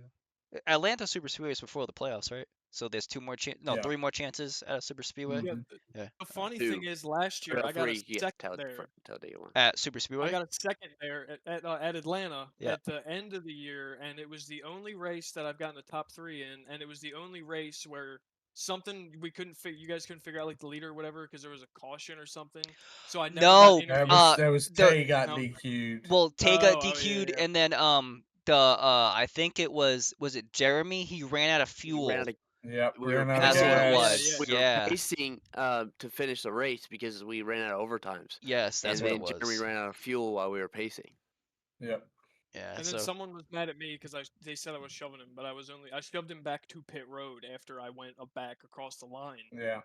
C: Atlanta Super Speedway is before the playoffs, right? So there's 3 more chances at a Super Speedway.
F: Yeah,
C: Yeah.
F: the funny
D: 2.
F: thing is, last year I got a second there.
C: At Super Speedway?
F: I got a second there at Atlanta
C: Yeah.
F: at the end of the year, and it was the only race that I've gotten the top 3 in, and it was the only race where something you guys couldn't figure out, like the leader or whatever, because there was a caution or something. So I never got interviewed.
E: that was Tay got DQ'd.
C: Well, Tay got
F: Oh,
C: DQ'd,
F: yeah.
C: and then I think it was it Jeremy? He ran out of fuel.
E: Yep,
C: That's what it was.
D: We
C: Yeah.
D: were racing to finish the race because we ran out of overtimes.
C: Yes, that's
D: and
C: what it
D: then
C: was.
D: Jeremy ran out of fuel while we were pacing.
E: Yep.
C: Yeah,
F: And then
C: so
F: someone was mad at me because they said I was shoving him, but I shoved him back to pit road after I went back across the line.
E: Yeah.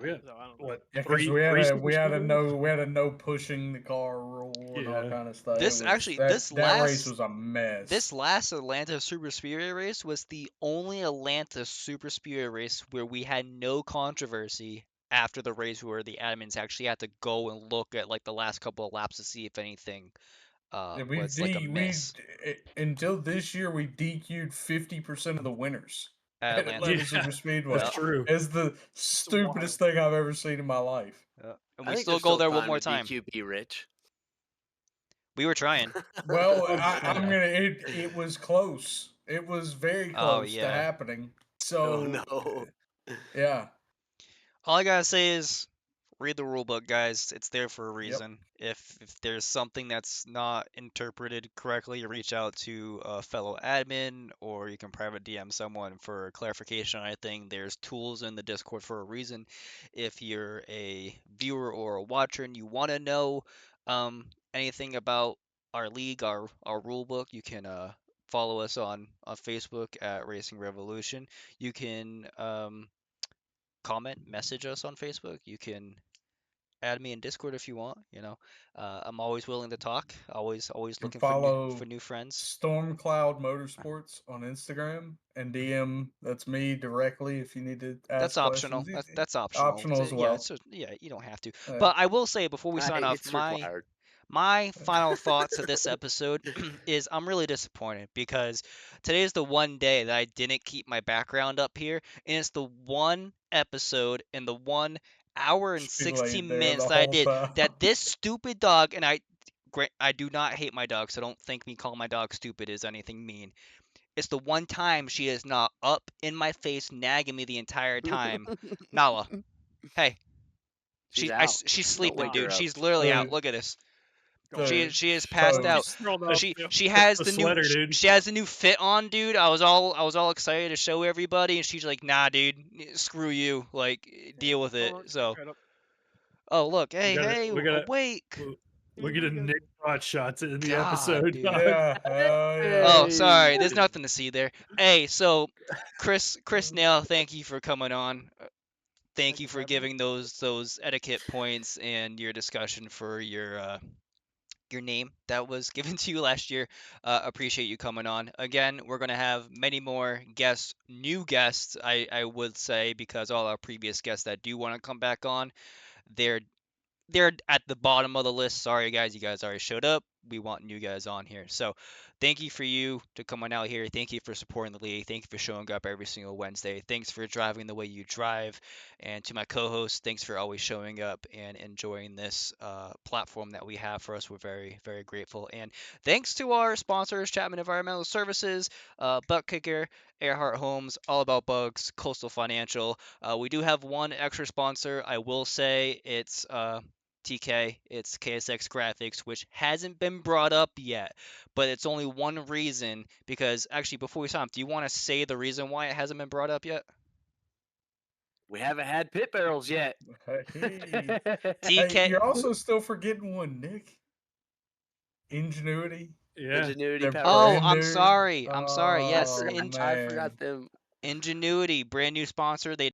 G: We had,
F: So I don't know.
G: what,
E: Yeah, because
G: three
E: we had
G: super speedways?
E: a no pushing the car rule and all
G: Yeah.
E: kind of stuff.
C: this
E: It was
C: actually
E: that race was a mess.
C: this last Atlanta Super Speedway race was the only Atlanta Super Speedway race where we had no controversy after the race, where the admins actually had to go and look at like the last couple of laps to see if anything
E: Yeah,
C: was like a miss
E: until this year we DQ'd 50% of the winners
C: at
E: at
C: Atlanta.
E: Atlanta
G: Yeah,
E: Super Speedway.
G: that's true.
E: It's the stupidest thing I've ever seen in my life.
C: And
D: I
C: we
D: think
C: still
D: there's
C: go there one
D: time
C: more
D: to
C: time.
D: DQB Rich.
C: We were trying.
E: Well,
G: Oh,
E: I'm
G: yeah.
E: gonna. It was close. It was very
C: Oh
E: close to
C: yeah.
E: happening.
D: Oh
E: So
D: no.
E: yeah,
C: All I gotta say is read the rule book, guys. It's there for a
E: yep.
C: reason. If there's something that's not interpreted correctly, reach out to a fellow admin, or you can private DM someone for clarification on anything. There's tools in the Discord for a reason. If you're a viewer or a watcher and you want to know anything about our league, our rule book, you can follow us on Facebook at Racing Revolution. You can comment, message us on Facebook. You can add me in Discord if you want. I'm always willing to talk. Always
E: And
C: looking for
E: follow
C: new friends.
E: Stormcloud Motorsports on Instagram and DM. That's me directly if you need to
C: That's
E: ask
C: optional.
E: questions.
C: That's optional.
E: Optional as
C: Yeah,
E: well.
C: yeah, you don't have to.
E: Yeah.
C: But I will say before we
D: Hey,
C: sign off,
D: it's required.
C: my final thoughts of this episode is I'm really disappointed because today is the one day that I didn't keep my background up here, and it's the one episode and the 1 hour and
E: She laid
C: 16
E: there
C: minutes
E: the
C: that I
E: whole
C: did
E: time.
C: that this stupid dog, and I do not hate my dog, so don't think me calling my dog stupid is anything mean. It's the one time she is not up in my face nagging me the entire time. Nala, hey,
D: She's out.
C: she's
D: Don't
C: sleeping,
D: wake her
C: dude.
D: up.
C: She's literally out.
E: So,
C: Look at this.
E: so,
C: She is passed
E: so
C: out.
F: She's thrown
C: So
F: up.
C: she
F: Yeah.
C: she has
G: The
C: the new
G: sweater, dude.
C: she has the new fit on, dude. I was all excited to show everybody, and she's like, "Nah, dude, screw you. Like, deal with it."
F: Hold on,
C: So,
F: right up.
C: oh look,
G: We
C: hey,
G: gotta,
C: hey,
G: we gotta,
C: awake.
G: we're gonna Nick hot shots in the
C: God,
G: episode.
C: dude.
G: dog.
E: yeah, yeah.
C: Oh, sorry.
D: Hey.
C: There's nothing to see there. Hey, so Chris Nail, thank you for coming on. Thank you
F: you
C: for
F: having me.
C: giving those etiquette points and your discussion for your name that was given to you last year. Appreciate you coming on. Again, we're gonna have many more guests, new guests, I would say, because all our previous guests that do want to come back on, they're at the bottom of the list. Sorry, guys, you guys already showed up. We want new guys on here. So, thank you for you to come on out here. Thank you for supporting the league. Thank you for showing up every single Wednesday. Thanks for driving the way you drive. And to my co-host, thanks for always showing up and enjoying this platform that we have for us. We're very, very grateful. And thanks to our sponsors, Chapman Environmental Services, Butt Kicker, Earhart Homes, All About Bugs, Coastal Financial. We do have one extra sponsor. I will say it's TK, it's KSX Graphics, which hasn't been brought up yet, but it's only one reason. Because actually, before we sign off, do you want to say the reason why it hasn't been brought up yet?
D: We haven't had pit barrels yet.
E: Hey,
C: TK,
E: hey, you're also still forgetting one, Nick. Ingenuity.
G: Yeah.
D: Ingenuity
E: They're
D: power.
C: oh,
E: brand
C: I'm
E: new.
C: sorry. Yes,
E: Oh,
D: I
E: man.
D: forgot them.
C: Ingenuity, brand new sponsor. They